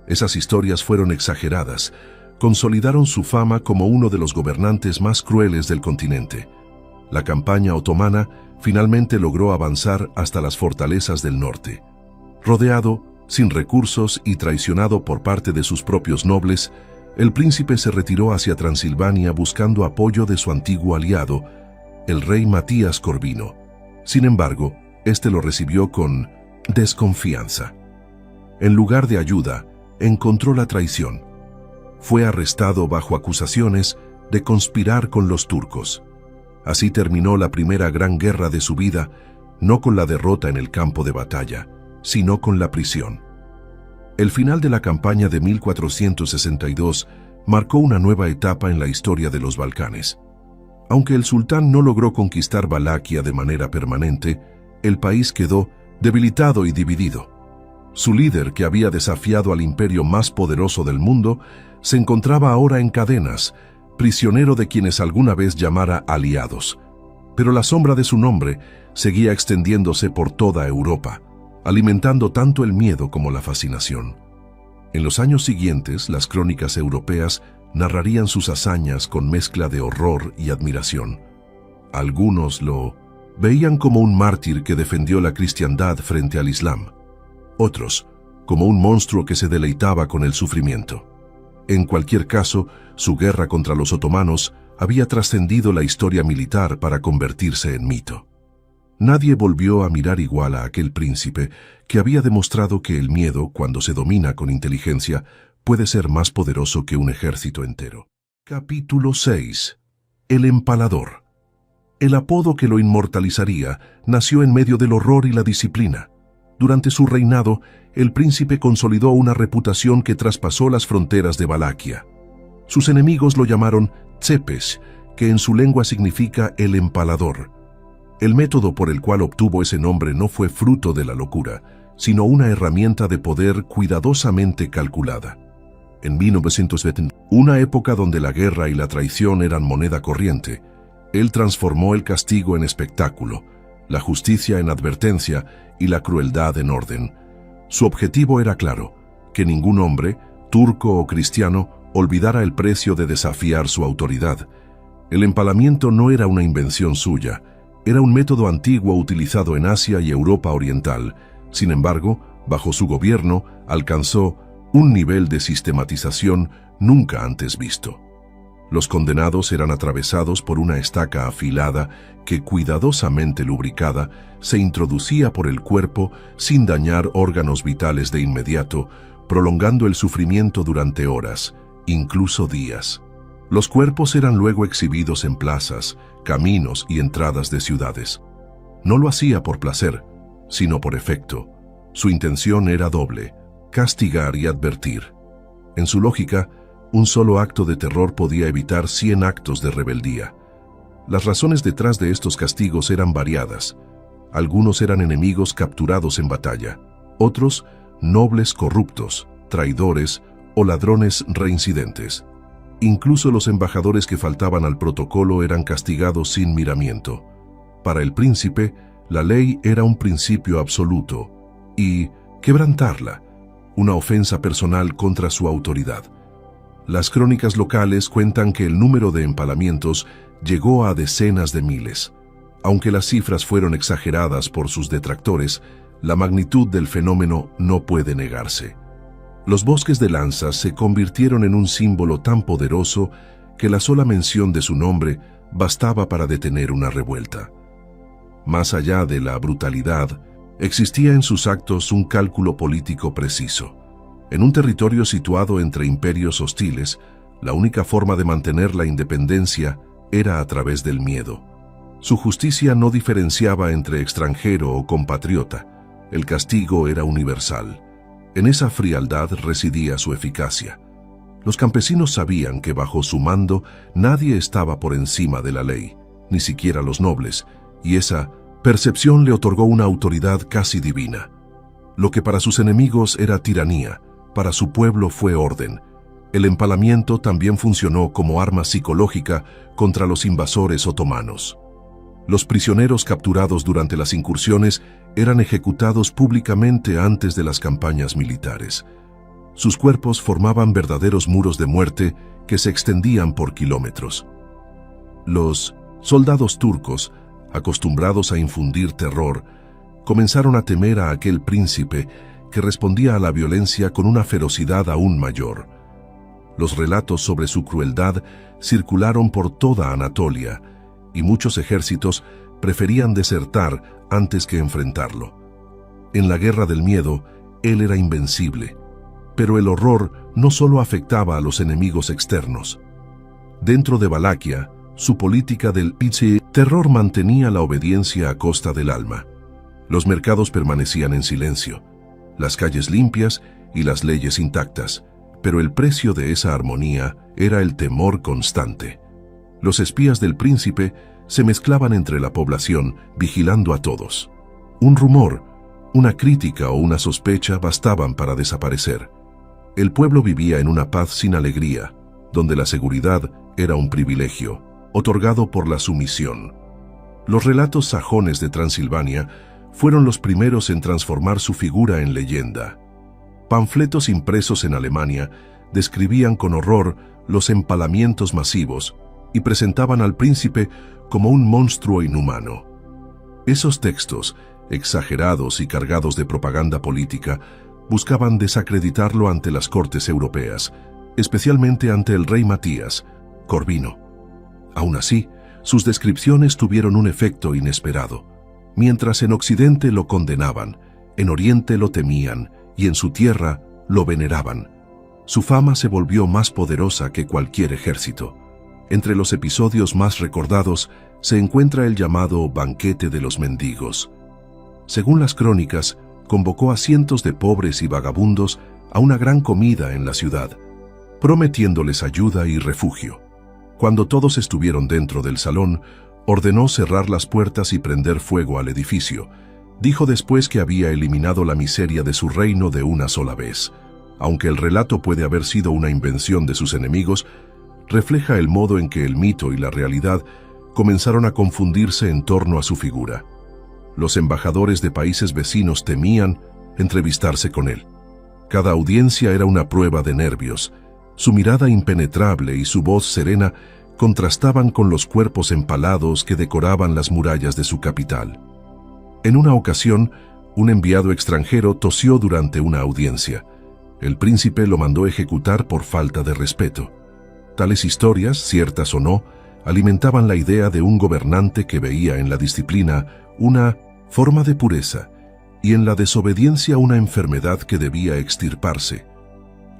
esas historias fueron exageradas, consolidaron su fama como uno de los gobernantes más crueles del continente. La campaña otomana finalmente logró avanzar hasta las fortalezas del norte. Rodeado, sin recursos y traicionado por parte de sus propios nobles, el príncipe se retiró hacia Transilvania buscando apoyo de su antiguo aliado, el rey Matías Corvino. Sin embargo, este lo recibió con desconfianza. En lugar de ayuda, encontró la traición. Fue arrestado bajo acusaciones de conspirar con los turcos. Así terminó la primera gran guerra de su vida, no con la derrota en el campo de batalla, sino con la prisión. El final de la campaña de 1462 marcó una nueva etapa en la historia de los Balcanes. Aunque el sultán no logró conquistar Valaquia de manera permanente, el país quedó debilitado y dividido. Su líder, que había desafiado al imperio más poderoso del mundo, se encontraba ahora en cadenas, prisionero de quienes alguna vez llamara aliados. Pero la sombra de su nombre seguía extendiéndose por toda Europa, alimentando tanto el miedo como la fascinación. En los años siguientes, las crónicas europeas narrarían sus hazañas con mezcla de horror y admiración. Algunos lo veían como un mártir que defendió la cristiandad frente al Islam. Otros, como un monstruo que se deleitaba con el sufrimiento. En cualquier caso, su guerra contra los otomanos había trascendido la historia militar para convertirse en mito. Nadie volvió a mirar igual a aquel príncipe que había demostrado que el miedo, cuando se domina con inteligencia, puede ser más poderoso que un ejército entero. Capítulo 6. El empalador. El apodo que lo inmortalizaría nació en medio del horror y la disciplina. Durante su reinado, el príncipe consolidó una reputación que traspasó las fronteras de Valaquia. Sus enemigos lo llamaron Tzepes, que en su lengua significa el empalador. El método por el cual obtuvo ese nombre no fue fruto de la locura, sino una herramienta de poder cuidadosamente calculada. En 1920, una época donde la guerra y la traición eran moneda corriente, él transformó el castigo en espectáculo, la justicia en advertencia y la crueldad en orden. Su objetivo era claro: que ningún hombre, turco o cristiano, olvidara el precio de desafiar su autoridad. El empalamiento no era una invención suya, era un método antiguo utilizado en Asia y Europa Oriental. Sin embargo, bajo su gobierno, alcanzó un nivel de sistematización nunca antes visto. Los condenados eran atravesados por una estaca afilada que, cuidadosamente lubricada, se introducía por el cuerpo sin dañar órganos vitales de inmediato, prolongando el sufrimiento durante horas, incluso días. Los cuerpos eran luego exhibidos en plazas, caminos y entradas de ciudades. No lo hacía por placer, sino por efecto. Su intención era doble: castigar y advertir. En su lógica, un solo acto de terror podía evitar 100 actos de rebeldía. Las razones detrás de estos castigos eran variadas. Algunos eran enemigos capturados en batalla, otros nobles corruptos, traidores o ladrones reincidentes. Incluso los embajadores que faltaban al protocolo eran castigados sin miramiento. Para el príncipe, la ley era un principio absoluto y quebrantarla, una ofensa personal contra su autoridad. Las crónicas locales cuentan que el número de empalamientos llegó a decenas de miles. Aunque las cifras fueron exageradas por sus detractores, la magnitud del fenómeno no puede negarse. Los bosques de lanzas se convirtieron en un símbolo tan poderoso que la sola mención de su nombre bastaba para detener una revuelta. Más allá de la brutalidad, existía en sus actos un cálculo político preciso. En un territorio situado entre imperios hostiles, la única forma de mantener la independencia era a través del miedo. Su justicia no diferenciaba entre extranjero o compatriota. El castigo era universal. En esa frialdad residía su eficacia. Los campesinos sabían que bajo su mando nadie estaba por encima de la ley, ni siquiera los nobles, y esa percepción le otorgó una autoridad casi divina. Lo que para sus enemigos era tiranía, para su pueblo fue orden. El empalamiento también funcionó como arma psicológica contra los invasores otomanos. Los prisioneros capturados durante las incursiones eran ejecutados públicamente antes de las campañas militares. Sus cuerpos formaban verdaderos muros de muerte que se extendían por kilómetros. Los soldados turcos, acostumbrados a infundir terror, comenzaron a temer a aquel príncipe que respondía a la violencia con una ferocidad aún mayor. Los relatos sobre su crueldad circularon por toda Anatolia, y muchos ejércitos preferían desertar antes que enfrentarlo. En la guerra del miedo, él era invencible, pero el horror no solo afectaba a los enemigos externos. Dentro de Valaquia, su política del terror mantenía la obediencia a costa del alma. Los mercados permanecían en silencio, las calles limpias y las leyes intactas, pero el precio de esa armonía era el temor constante. Los espías del príncipe se mezclaban entre la población, vigilando a todos. Un rumor, una crítica o una sospecha bastaban para desaparecer. El pueblo vivía en una paz sin alegría, donde la seguridad era un privilegio, otorgado por la sumisión. Los relatos sajones de Transilvania fueron los primeros en transformar su figura en leyenda. Panfletos impresos en Alemania describían con horror los empalamientos masivos y presentaban al príncipe como un monstruo inhumano. Esos textos, exagerados y cargados de propaganda política, buscaban desacreditarlo ante las cortes europeas, especialmente ante el rey Matías, Corvino. Aún así, sus descripciones tuvieron un efecto inesperado. Mientras en Occidente lo condenaban, en Oriente lo temían y en su tierra lo veneraban. Su fama se volvió más poderosa que cualquier ejército. Entre los episodios más recordados se encuentra el llamado Banquete de los Mendigos. Según las crónicas, convocó a cientos de pobres y vagabundos a una gran comida en la ciudad, prometiéndoles ayuda y refugio. Cuando todos estuvieron dentro del salón, ordenó cerrar las puertas y prender fuego al edificio. Dijo después que había eliminado la miseria de su reino de una sola vez. Aunque el relato puede haber sido una invención de sus enemigos, refleja el modo en que el mito y la realidad comenzaron a confundirse en torno a su figura. Los embajadores de países vecinos temían entrevistarse con él. Cada audiencia era una prueba de nervios. Su mirada impenetrable y su voz serena contrastaban con los cuerpos empalados que decoraban las murallas de su capital. En una ocasión, un enviado extranjero tosió durante una audiencia. El príncipe lo mandó ejecutar por falta de respeto. Tales historias, ciertas o no, alimentaban la idea de un gobernante que veía en la disciplina una forma de pureza y en la desobediencia una enfermedad que debía extirparse.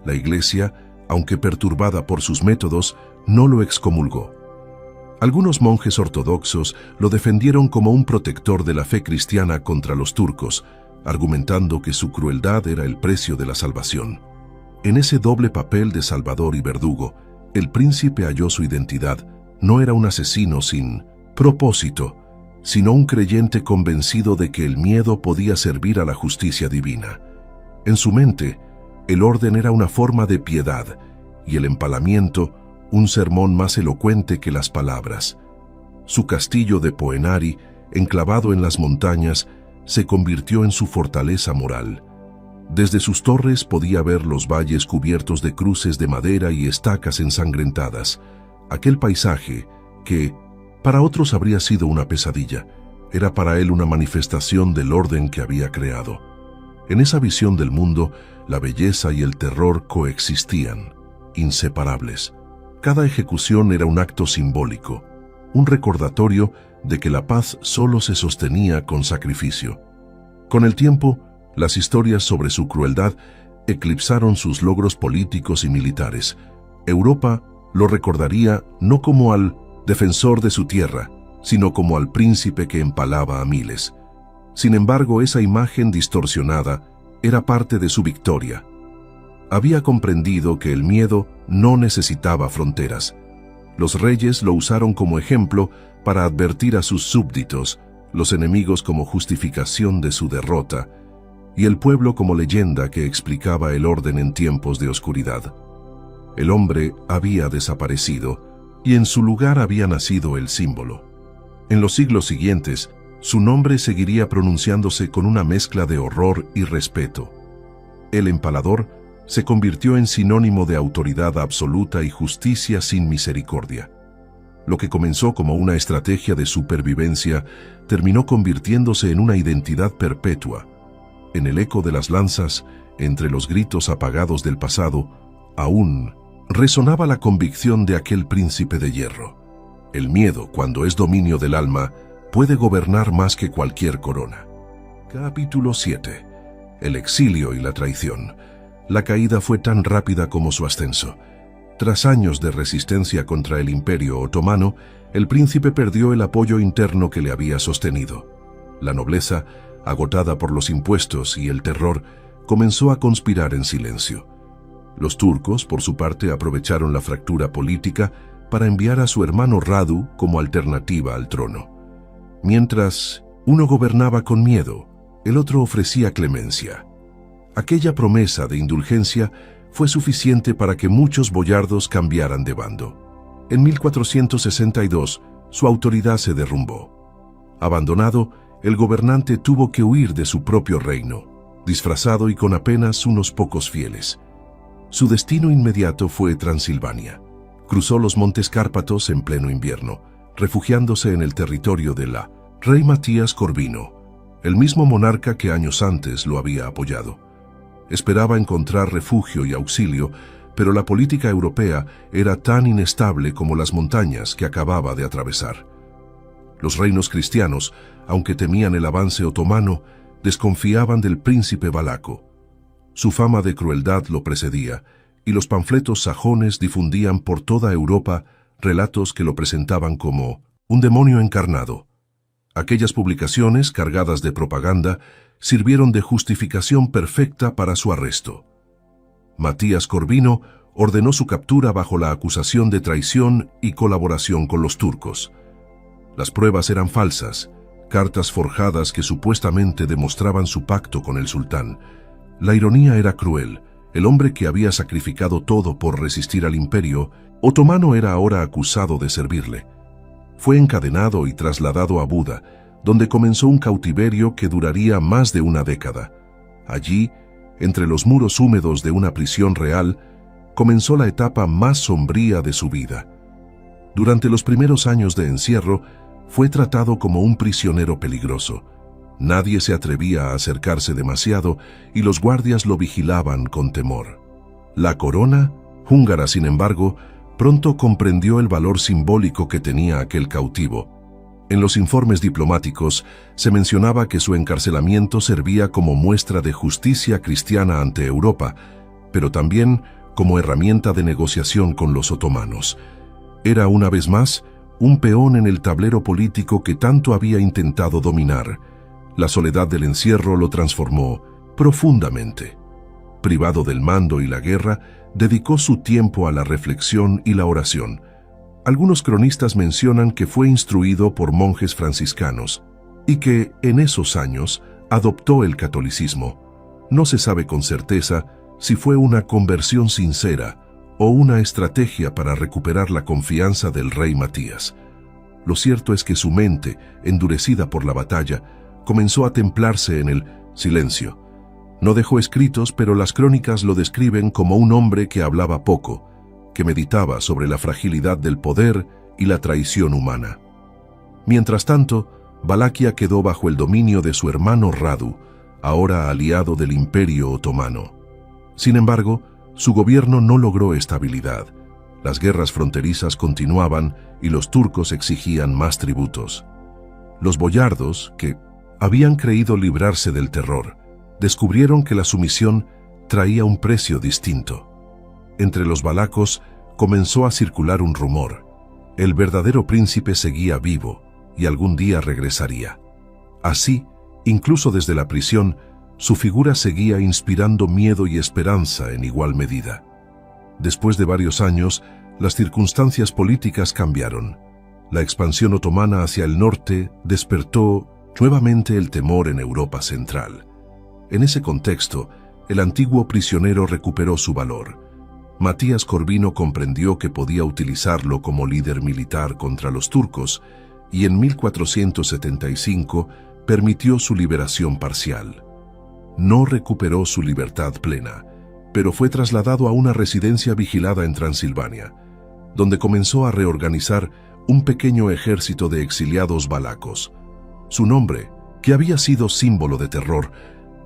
La Iglesia, aunque perturbada por sus métodos, no lo excomulgó. Algunos monjes ortodoxos lo defendieron como un protector de la fe cristiana contra los turcos, argumentando que su crueldad era el precio de la salvación. En ese doble papel de salvador y verdugo, el príncipe halló su identidad. No era un asesino sin propósito, sino un creyente convencido de que el miedo podía servir a la justicia divina. En su mente, el orden era una forma de piedad y el empalamiento un sermón más elocuente que las palabras. Su castillo de Poenari, enclavado en las montañas, se convirtió en su fortaleza moral. Desde sus torres podía ver los valles cubiertos de cruces de madera y estacas ensangrentadas. Aquel paisaje, que para otros habría sido una pesadilla, era para él una manifestación del orden que había creado. En esa visión del mundo, la belleza y el terror coexistían, inseparables. Cada ejecución era un acto simbólico, un recordatorio de que la paz solo se sostenía con sacrificio. Con el tiempo, las historias sobre su crueldad eclipsaron sus logros políticos y militares. Europa lo recordaría no como al defensor de su tierra, sino como al príncipe que empalaba a miles. Sin embargo, esa imagen distorsionada era parte de su victoria. Había comprendido que el miedo no necesitaba fronteras. Los reyes lo usaron como ejemplo para advertir a sus súbditos, los enemigos como justificación de su derrota, y el pueblo como leyenda que explicaba el orden en tiempos de oscuridad. El hombre había desaparecido, y en su lugar había nacido el símbolo. En los siglos siguientes, su nombre seguiría pronunciándose con una mezcla de horror y respeto. El empalador se convirtió en sinónimo de autoridad absoluta y justicia sin misericordia. Lo que comenzó como una estrategia de supervivencia terminó convirtiéndose en una identidad perpetua. En el eco de las lanzas, entre los gritos apagados del pasado, aún resonaba la convicción de aquel príncipe de hierro. El miedo, cuando es dominio del alma, puede gobernar más que cualquier corona. Capítulo 7. El exilio y la traición. La caída fue tan rápida como su ascenso. Tras años de resistencia contra el Imperio Otomano, el príncipe perdió el apoyo interno que le había sostenido. La nobleza, agotada por los impuestos y el terror, comenzó a conspirar en silencio. Los turcos, por su parte, aprovecharon la fractura política para enviar a su hermano Radu como alternativa al trono. Mientras uno gobernaba con miedo, el otro ofrecía clemencia. Aquella promesa de indulgencia fue suficiente para que muchos boyardos cambiaran de bando. En 1462, su autoridad se derrumbó. Abandonado, el gobernante tuvo que huir de su propio reino, disfrazado y con apenas unos pocos fieles. Su destino inmediato fue Transilvania. Cruzó los montes Cárpatos en pleno invierno, refugiándose en el territorio de la rey Matías Corvino, el mismo monarca que años antes lo había apoyado. Esperaba encontrar refugio y auxilio, pero la política europea era tan inestable como las montañas que acababa de atravesar. Los reinos cristianos, aunque temían el avance otomano, desconfiaban del príncipe valaco. Su fama de crueldad lo precedía, y los panfletos sajones difundían por toda Europa relatos que lo presentaban como un demonio encarnado. Aquellas publicaciones, cargadas de propaganda, sirvieron de justificación perfecta para su arresto. Matías Corvino ordenó su captura bajo la acusación de traición y colaboración con los turcos. Las pruebas eran falsas, cartas forjadas que supuestamente demostraban su pacto con el sultán. La ironía era cruel. El hombre que había sacrificado todo por resistir al imperio otomano era ahora acusado de servirle. Fue encadenado y trasladado a Buda, donde comenzó un cautiverio que duraría más de una década. Allí, entre los muros húmedos de una prisión real, comenzó la etapa más sombría de su vida. Durante los primeros años de encierro, fue tratado como un prisionero peligroso. Nadie se atrevía a acercarse demasiado y los guardias lo vigilaban con temor. La corona húngara, sin embargo, pronto comprendió el valor simbólico que tenía aquel cautivo. En los informes diplomáticos se mencionaba que su encarcelamiento servía como muestra de justicia cristiana ante Europa, pero también como herramienta de negociación con los otomanos. Era una vez más un peón en el tablero político que tanto había intentado dominar. La soledad del encierro lo transformó profundamente. Privado del mando y la guerra, dedicó su tiempo a la reflexión y la oración. Algunos cronistas mencionan que fue instruido por monjes franciscanos y que, en esos años, adoptó el catolicismo. No se sabe con certeza si fue una conversión sincera o una estrategia para recuperar la confianza del rey Matías. Lo cierto es que su mente, endurecida por la batalla, comenzó a templarse en el silencio. No dejó escritos, pero las crónicas lo describen como un hombre que hablaba poco, que meditaba sobre la fragilidad del poder y la traición humana. Mientras tanto, Valaquia quedó bajo el dominio de su hermano Radu, ahora aliado del Imperio Otomano. Sin embargo, su gobierno no logró estabilidad. Las guerras fronterizas continuaban y los turcos exigían más tributos. Los boyardos, que habían creído librarse del terror, descubrieron que la sumisión traía un precio distinto. Entre los valacos comenzó a circular un rumor. El verdadero príncipe seguía vivo y algún día regresaría. Así, incluso desde la prisión, su figura seguía inspirando miedo y esperanza en igual medida. Después de varios años, las circunstancias políticas cambiaron. La expansión otomana hacia el norte despertó nuevamente el temor en Europa Central. En ese contexto, el antiguo prisionero recuperó su valor. Matías Corvino comprendió que podía utilizarlo como líder militar contra los turcos y en 1475 permitió su liberación parcial. No recuperó su libertad plena, pero fue trasladado a una residencia vigilada en Transilvania, donde comenzó a reorganizar un pequeño ejército de exiliados valacos. Su nombre, que había sido símbolo de terror,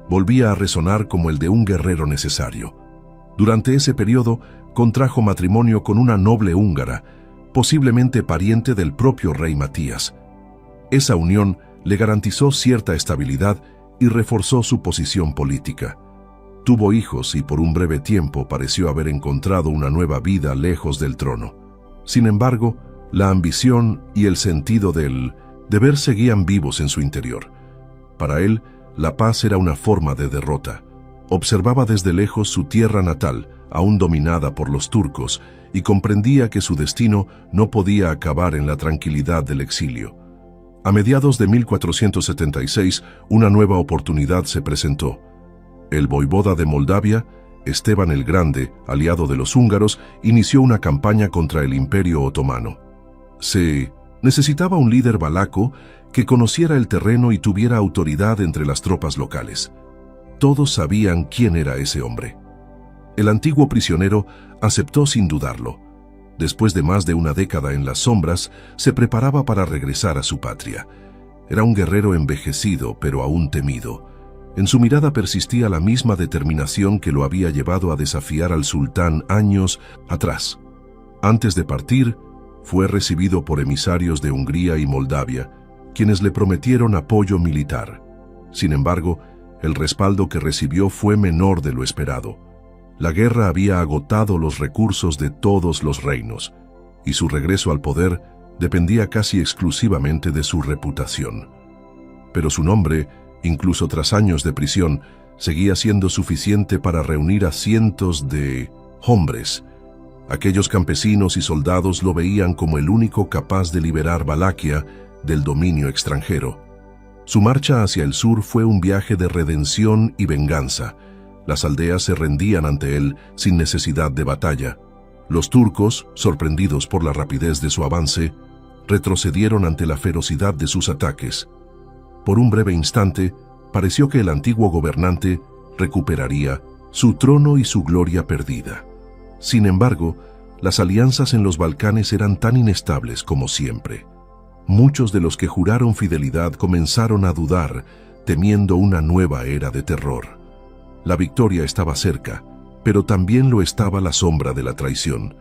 volvía a resonar como el de un guerrero necesario. Durante ese periodo, contrajo matrimonio con una noble húngara, posiblemente pariente del propio rey Matías. Esa unión le garantizó cierta estabilidad y reforzó su posición política. Tuvo hijos y por un breve tiempo pareció haber encontrado una nueva vida lejos del trono. Sin embargo, la ambición y el sentido del deber seguían vivos en su interior. Para él, la paz era una forma de derrota. Observaba desde lejos su tierra natal, aún dominada por los turcos, y comprendía que su destino no podía acabar en la tranquilidad del exilio. A mediados de 1476, una nueva oportunidad se presentó. El voivoda de Moldavia, Esteban el Grande, aliado de los húngaros, inició una campaña contra el Imperio Otomano. Se necesitaba un líder valaco que conociera el terreno y tuviera autoridad entre las tropas locales. Todos sabían quién era ese hombre. El antiguo prisionero aceptó sin dudarlo. Después de más de una década en las sombras, se preparaba para regresar a su patria. Era un guerrero envejecido, pero aún temido. En su mirada persistía la misma determinación que lo había llevado a desafiar al sultán años atrás. Antes de partir, fue recibido por emisarios de Hungría y Moldavia, quienes le prometieron apoyo militar. Sin embargo, el respaldo que recibió fue menor de lo esperado. La guerra había agotado los recursos de todos los reinos, y su regreso al poder dependía casi exclusivamente de su reputación. Pero su nombre, incluso tras años de prisión, seguía siendo suficiente para reunir a cientos de hombres. Aquellos campesinos y soldados lo veían como el único capaz de liberar Valaquia del dominio extranjero. Su marcha hacia el sur fue un viaje de redención y venganza. Las aldeas se rendían ante él sin necesidad de batalla. Los turcos, sorprendidos por la rapidez de su avance, retrocedieron ante la ferocidad de sus ataques. Por un breve instante, pareció que el antiguo gobernante recuperaría su trono y su gloria perdida. Sin embargo, las alianzas en los Balcanes eran tan inestables como siempre. Muchos de los que juraron fidelidad comenzaron a dudar, temiendo una nueva era de terror. La victoria estaba cerca, pero también lo estaba la sombra de la traición.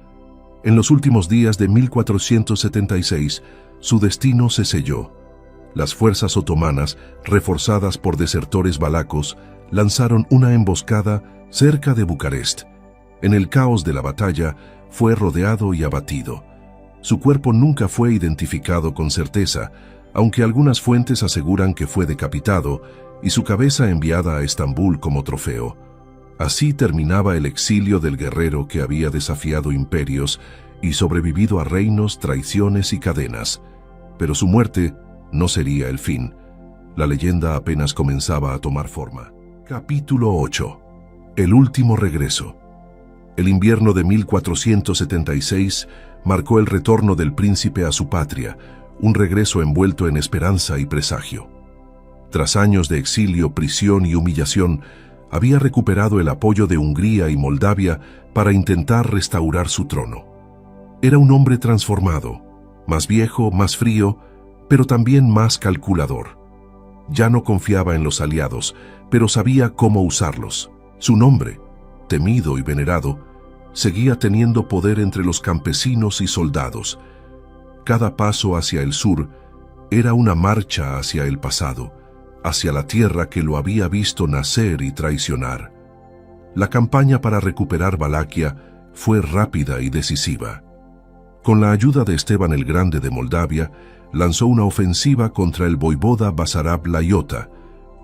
En los últimos días de 1476, su destino se selló. Las fuerzas otomanas, reforzadas por desertores valacos, lanzaron una emboscada cerca de Bucarest. En el caos de la batalla, fue rodeado y abatido. Su cuerpo nunca fue identificado con certeza, aunque algunas fuentes aseguran que fue decapitado y su cabeza enviada a Estambul como trofeo. Así terminaba el exilio del guerrero que había desafiado imperios y sobrevivido a reinos, traiciones y cadenas. Pero su muerte no sería el fin. La leyenda apenas comenzaba a tomar forma. Capítulo 8. El último regreso. El invierno de 1476 marcó el retorno del príncipe a su patria, un regreso envuelto en esperanza y presagio. Tras años de exilio, prisión y humillación, había recuperado el apoyo de Hungría y Moldavia para intentar restaurar su trono. Era un hombre transformado, más viejo, más frío, pero también más calculador. Ya no confiaba en los aliados, pero sabía cómo usarlos. Su nombre, temido y venerado, seguía teniendo poder entre los campesinos y soldados. Cada paso hacia el sur era una marcha hacia el pasado, hacia la tierra que lo había visto nacer y traicionar. La campaña para recuperar Valaquia fue rápida y decisiva. Con la ayuda de Esteban el Grande de Moldavia, lanzó una ofensiva contra el voivoda Basarab Layota,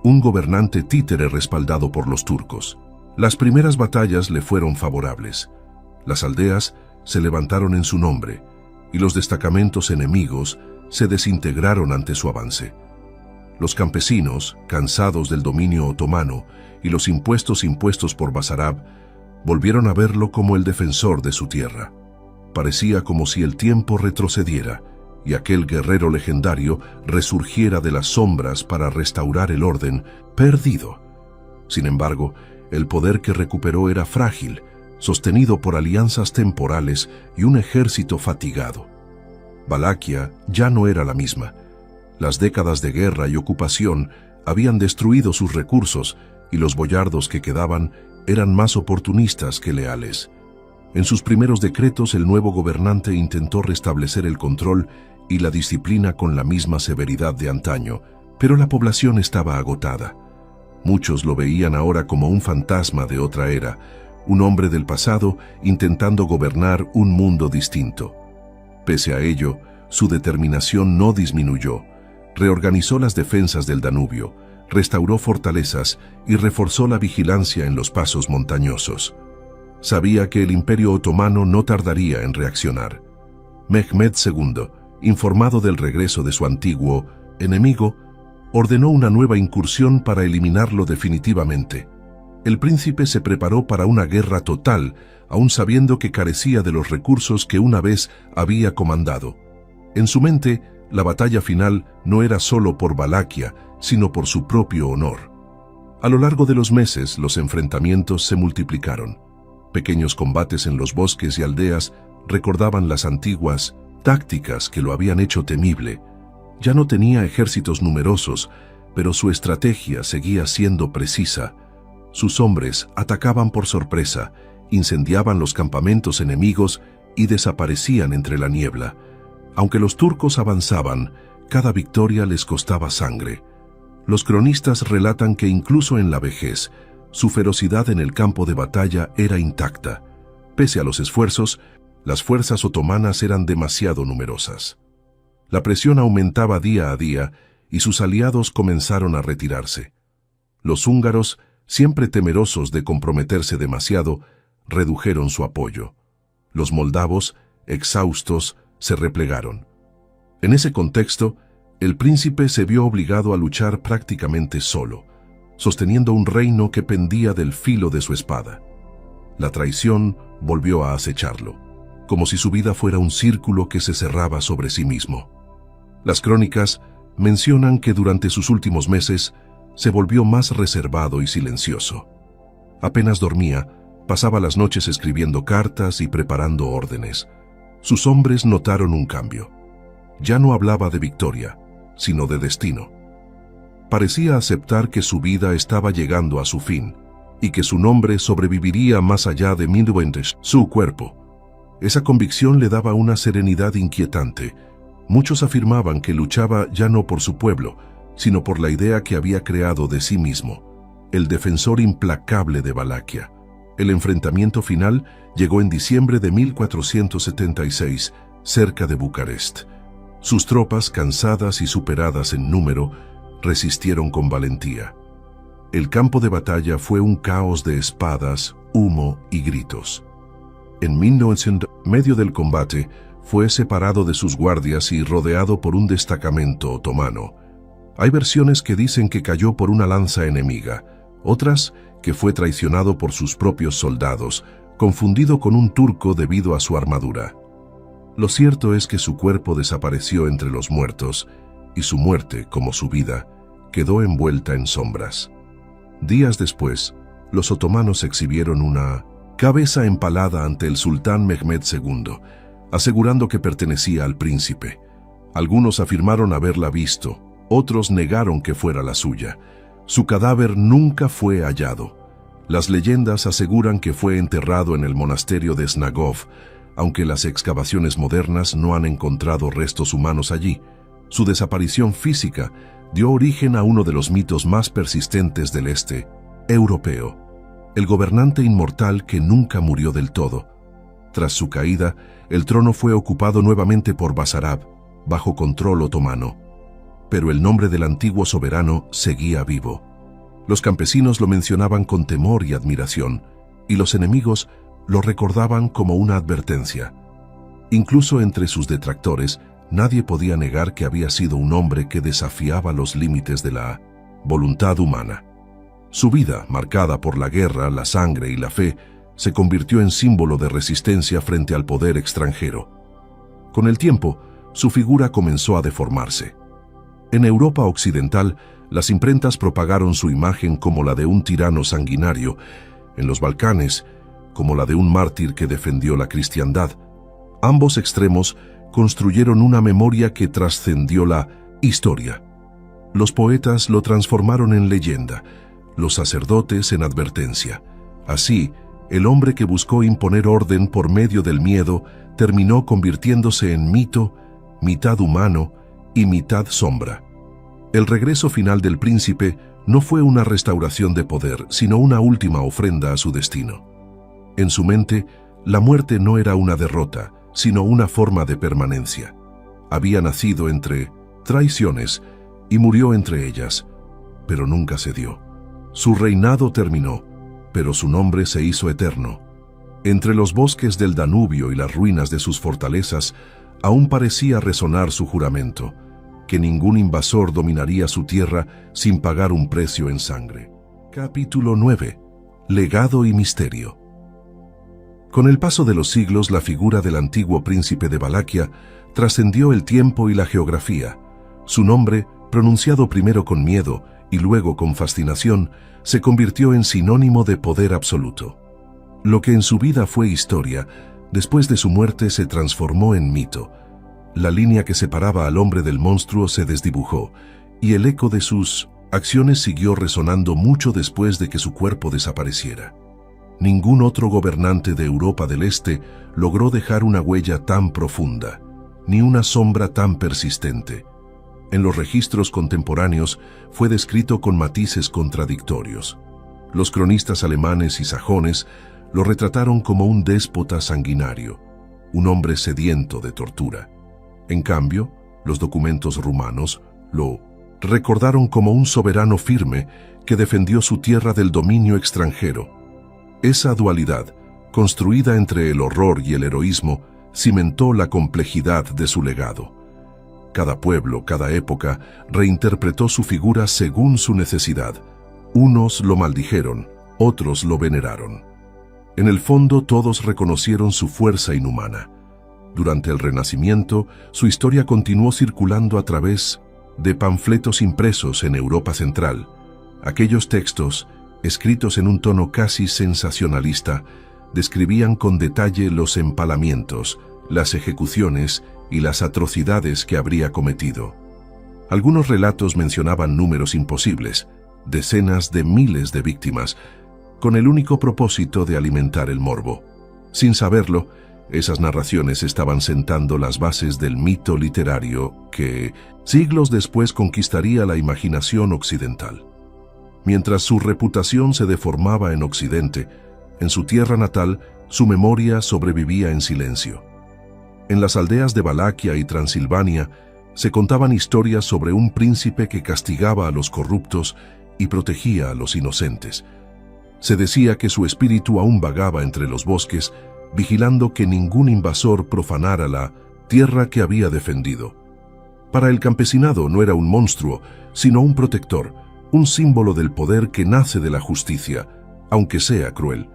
un gobernante títere respaldado por los turcos. Las primeras batallas le fueron favorables. Las aldeas se levantaron en su nombre, y los destacamentos enemigos se desintegraron ante su avance. Los campesinos, cansados del dominio otomano y los impuestos impuestos por Basarab, volvieron a verlo como el defensor de su tierra. Parecía como si el tiempo retrocediera y aquel guerrero legendario resurgiera de las sombras para restaurar el orden perdido. Sin embargo, el poder que recuperó era frágil, sostenido por alianzas temporales y un ejército fatigado. Valaquia ya no era la misma. Las décadas de guerra y ocupación habían destruido sus recursos y los boyardos que quedaban eran más oportunistas que leales. En sus primeros decretos, el nuevo gobernante intentó restablecer el control y la disciplina con la misma severidad de antaño, pero la población estaba agotada. Muchos lo veían ahora como un fantasma de otra era, un hombre del pasado intentando gobernar un mundo distinto. Pese a ello, su determinación no disminuyó. Reorganizó las defensas del Danubio, restauró fortalezas y reforzó la vigilancia en los pasos montañosos. Sabía que el Imperio Otomano no tardaría en reaccionar. Mehmed II, informado del regreso de su antiguo enemigo, ordenó una nueva incursión para eliminarlo definitivamente. El príncipe se preparó para una guerra total, aun sabiendo que carecía de los recursos que una vez había comandado. En su mente, la batalla final no era solo por Valaquia, sino por su propio honor. A lo largo de los meses, los enfrentamientos se multiplicaron. Pequeños combates en los bosques y aldeas recordaban las antiguas tácticas que lo habían hecho temible. Ya no tenía ejércitos numerosos, pero su estrategia seguía siendo precisa. Sus hombres atacaban por sorpresa, incendiaban los campamentos enemigos y desaparecían entre la niebla. Aunque los turcos avanzaban, cada victoria les costaba sangre. Los cronistas relatan que incluso en la vejez, su ferocidad en el campo de batalla era intacta. Pese a los esfuerzos, las fuerzas otomanas eran demasiado numerosas. La presión aumentaba día a día y sus aliados comenzaron a retirarse. Los húngaros, siempre temerosos de comprometerse demasiado, redujeron su apoyo. Los moldavos, exhaustos, se replegaron. En ese contexto, el príncipe se vio obligado a luchar prácticamente solo, sosteniendo un reino que pendía del filo de su espada. La traición volvió a acecharlo, como si su vida fuera un círculo que se cerraba sobre sí mismo. Las crónicas mencionan que durante sus últimos meses se volvió más reservado y silencioso. Apenas dormía, pasaba las noches escribiendo cartas y preparando órdenes. Sus hombres notaron un cambio. Ya no hablaba de victoria, sino de destino. Parecía aceptar que su vida estaba llegando a su fin y que su nombre sobreviviría más allá de su cuerpo. Esa convicción le daba una serenidad inquietante. Muchos afirmaban que luchaba ya no por su pueblo, sino por la idea que había creado de sí mismo, el defensor implacable de Valaquia. El enfrentamiento final llegó en diciembre de 1476, cerca de Bucarest. Sus tropas, cansadas y superadas en número, resistieron con valentía. El campo de batalla fue un caos de espadas, humo y gritos. En 1900, medio del combate, fue separado de sus guardias y rodeado por un destacamento otomano. Hay versiones que dicen que cayó por una lanza enemiga, otras que fue traicionado por sus propios soldados, confundido con un turco debido a su armadura. Lo cierto es que su cuerpo desapareció entre los muertos, y su muerte, como su vida, quedó envuelta en sombras. Días después, los otomanos exhibieron una cabeza empalada ante el sultán Mehmed II, asegurando que pertenecía al príncipe. Algunos afirmaron haberla visto, otros negaron que fuera la suya. Su cadáver nunca fue hallado. Las leyendas aseguran que fue enterrado en el monasterio de Snagov, aunque las excavaciones modernas no han encontrado restos humanos allí. Su desaparición física dio origen a uno de los mitos más persistentes del este europeo, el gobernante inmortal que nunca murió del todo. Tras su caída, el trono fue ocupado nuevamente por Basarab, bajo control otomano. Pero el nombre del antiguo soberano seguía vivo. Los campesinos lo mencionaban con temor y admiración, y los enemigos lo recordaban como una advertencia. Incluso entre sus detractores, nadie podía negar que había sido un hombre que desafiaba los límites de la voluntad humana. Su vida, marcada por la guerra, la sangre y la fe, se convirtió en símbolo de resistencia frente al poder extranjero. Con el tiempo, su figura comenzó a deformarse. En Europa occidental, las imprentas propagaron su imagen como la de un tirano sanguinario, en los Balcanes, como la de un mártir que defendió la cristiandad. Ambos extremos construyeron una memoria que trascendió la historia. Los poetas lo transformaron en leyenda, los sacerdotes en advertencia. Así, el hombre que buscó imponer orden por medio del miedo terminó convirtiéndose en mito, mitad humano y mitad sombra. El regreso final del príncipe no fue una restauración de poder, sino una última ofrenda a su destino. En su mente, la muerte no era una derrota, sino una forma de permanencia. Había nacido entre traiciones y murió entre ellas, pero nunca cedió. Su reinado terminó, pero su nombre se hizo eterno. Entre los bosques del Danubio y las ruinas de sus fortalezas, aún parecía resonar su juramento, que ningún invasor dominaría su tierra sin pagar un precio en sangre. Capítulo 9. Legado y misterio. Con el paso de los siglos, la figura del antiguo príncipe de Valaquia trascendió el tiempo y la geografía. Su nombre, pronunciado primero con miedo y luego con fascinación, se convirtió en sinónimo de poder absoluto. Lo que en su vida fue historia, Después de su muerte se transformó en mito. La línea que separaba al hombre del monstruo se desdibujó, y el eco de sus acciones siguió resonando mucho después de que su cuerpo desapareciera. Ningún otro gobernante de Europa del Este logró dejar una huella tan profunda, ni una sombra tan persistente. En los registros contemporáneos fue descrito con matices contradictorios. Los cronistas alemanes y sajones lo retrataron como un déspota sanguinario, un hombre sediento de tortura. En cambio, los documentos rumanos lo recordaron como un soberano firme que defendió su tierra del dominio extranjero. Esa dualidad, construida entre el horror y el heroísmo, cimentó la complejidad de su legado. Cada pueblo, cada época, reinterpretó su figura según su necesidad. Unos lo maldijeron, otros lo veneraron. En el fondo, todos reconocieron su fuerza inhumana. Durante el Renacimiento, su historia continuó circulando a través de panfletos impresos en Europa Central. Aquellos textos, escritos en un tono casi sensacionalista, describían con detalle los empalamientos, las ejecuciones y las atrocidades que habría cometido. Algunos relatos mencionaban números imposibles, decenas de miles de víctimas, con el único propósito de alimentar el morbo. Sin saberlo, esas narraciones estaban sentando las bases del mito literario que, siglos después, conquistaría la imaginación occidental. Mientras su reputación se deformaba en Occidente, en su tierra natal, su memoria sobrevivía en silencio. En las aldeas de Valaquia y Transilvania se contaban historias sobre un príncipe que castigaba a los corruptos y protegía a los inocentes. Se decía que su espíritu aún vagaba entre los bosques, vigilando que ningún invasor profanara la tierra que había defendido. Para el campesinado no era un monstruo, sino un protector, un símbolo del poder que nace de la justicia, aunque sea cruel.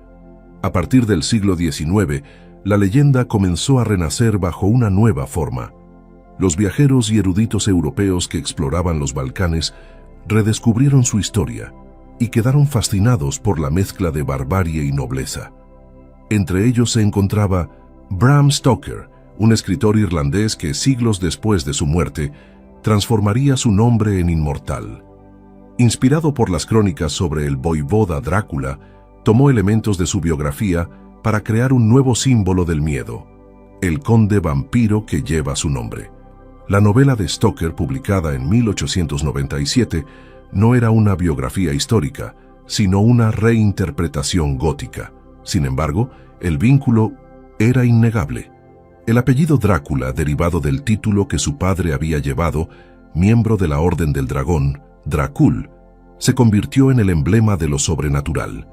A partir del siglo XIX, la leyenda comenzó a renacer bajo una nueva forma. Los viajeros y eruditos europeos que exploraban los Balcanes redescubrieron su historia y quedaron fascinados por la mezcla de barbarie y nobleza. Entre ellos se encontraba Bram Stoker, un escritor irlandés que siglos después de su muerte transformaría su nombre en inmortal. Inspirado por las crónicas sobre el voivoda Drácula, tomó elementos de su biografía para crear un nuevo símbolo del miedo, el conde vampiro que lleva su nombre. La novela de Stoker, publicada en 1897, no era una biografía histórica, sino una reinterpretación gótica. Sin embargo, el vínculo era innegable. El apellido Drácula, derivado del título que su padre había llevado, miembro de la Orden del Dragón, Drácul, se convirtió en el emblema de lo sobrenatural.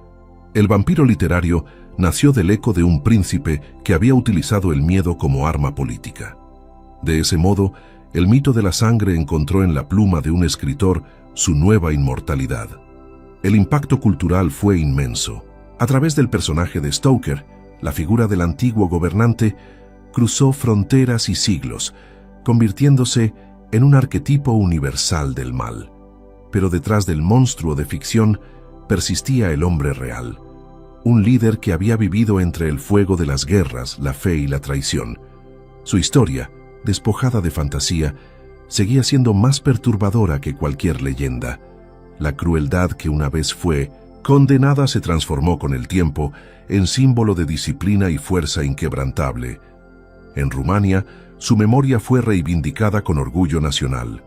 El vampiro literario nació del eco de un príncipe que había utilizado el miedo como arma política. De ese modo, el mito de la sangre encontró en la pluma de un escritor su nueva inmortalidad. El impacto cultural fue inmenso. A través del personaje de Stoker, la figura del antiguo gobernante cruzó fronteras y siglos, convirtiéndose en un arquetipo universal del mal. Pero detrás del monstruo de ficción persistía el hombre real, un líder que había vivido entre el fuego de las guerras, la fe y la traición. Su historia, despojada de fantasía, seguía siendo más perturbadora que cualquier leyenda. La crueldad que una vez fue condenada se transformó con el tiempo en símbolo de disciplina y fuerza inquebrantable. En Rumania, su memoria fue reivindicada con orgullo nacional.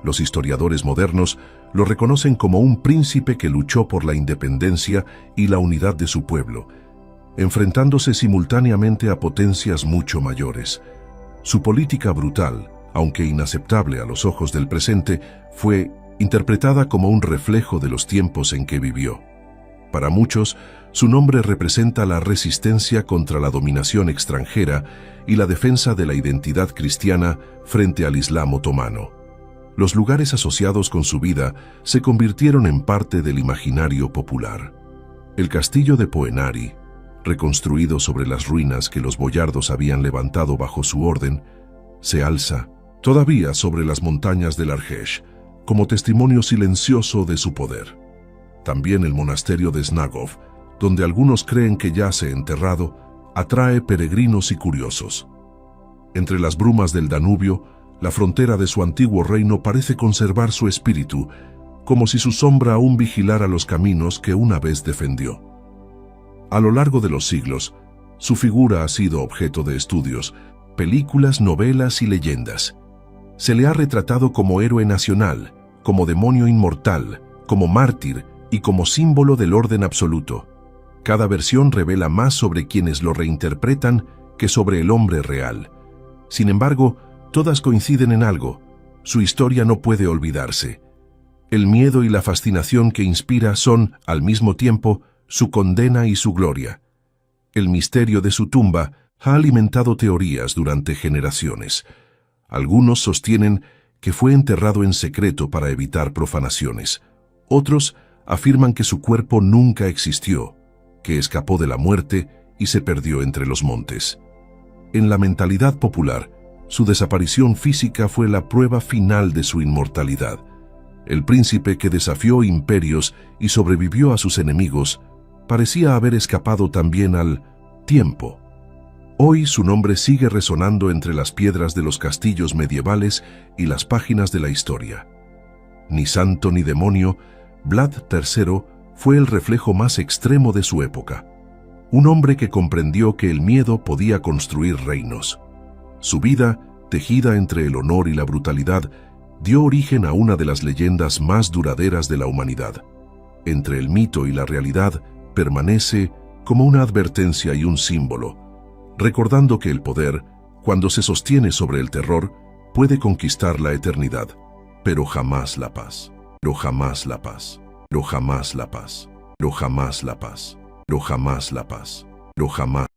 Los historiadores modernos lo reconocen como un príncipe que luchó por la independencia y la unidad de su pueblo, enfrentándose simultáneamente a potencias mucho mayores. Su política brutal, aunque inaceptable a los ojos del presente, fue interpretada como un reflejo de los tiempos en que vivió. Para muchos, su nombre representa la resistencia contra la dominación extranjera y la defensa de la identidad cristiana frente al Islam otomano. Los lugares asociados con su vida se convirtieron en parte del imaginario popular. El castillo de Poenari, reconstruido sobre las ruinas que los boyardos habían levantado bajo su orden, se alza todavía sobre las montañas del Argesh, como testimonio silencioso de su poder. También el monasterio de Snagov, donde algunos creen que yace enterrado, atrae peregrinos y curiosos. Entre las brumas del Danubio, la frontera de su antiguo reino parece conservar su espíritu, como si su sombra aún vigilara los caminos que una vez defendió. A lo largo de los siglos, su figura ha sido objeto de estudios, películas, novelas y leyendas. Se le ha retratado como héroe nacional, como demonio inmortal, como mártir y como símbolo del orden absoluto. Cada versión revela más sobre quienes lo reinterpretan que sobre el hombre real. Sin embargo, todas coinciden en algo: su historia no puede olvidarse. El miedo y la fascinación que inspira son, al mismo tiempo, su condena y su gloria. El misterio de su tumba ha alimentado teorías durante generaciones. Algunos sostienen que fue enterrado en secreto para evitar profanaciones. Otros afirman que su cuerpo nunca existió, que escapó de la muerte y se perdió entre los montes. En la mentalidad popular, su desaparición física fue la prueba final de su inmortalidad. El príncipe que desafió imperios y sobrevivió a sus enemigos parecía haber escapado también al tiempo. Hoy su nombre sigue resonando entre las piedras de los castillos medievales y las páginas de la historia. Ni santo ni demonio, Vlad III fue el reflejo más extremo de su época. Un hombre que comprendió que el miedo podía construir reinos. Su vida, tejida entre el honor y la brutalidad, dio origen a una de las leyendas más duraderas de la humanidad. Entre el mito y la realidad permanece como una advertencia y un símbolo, recordando que el poder, cuando se sostiene sobre el terror, puede conquistar la eternidad, pero jamás la paz. Pero jamás la paz. Pero jamás la paz. Pero jamás la paz. Pero jamás la paz. Pero jamás.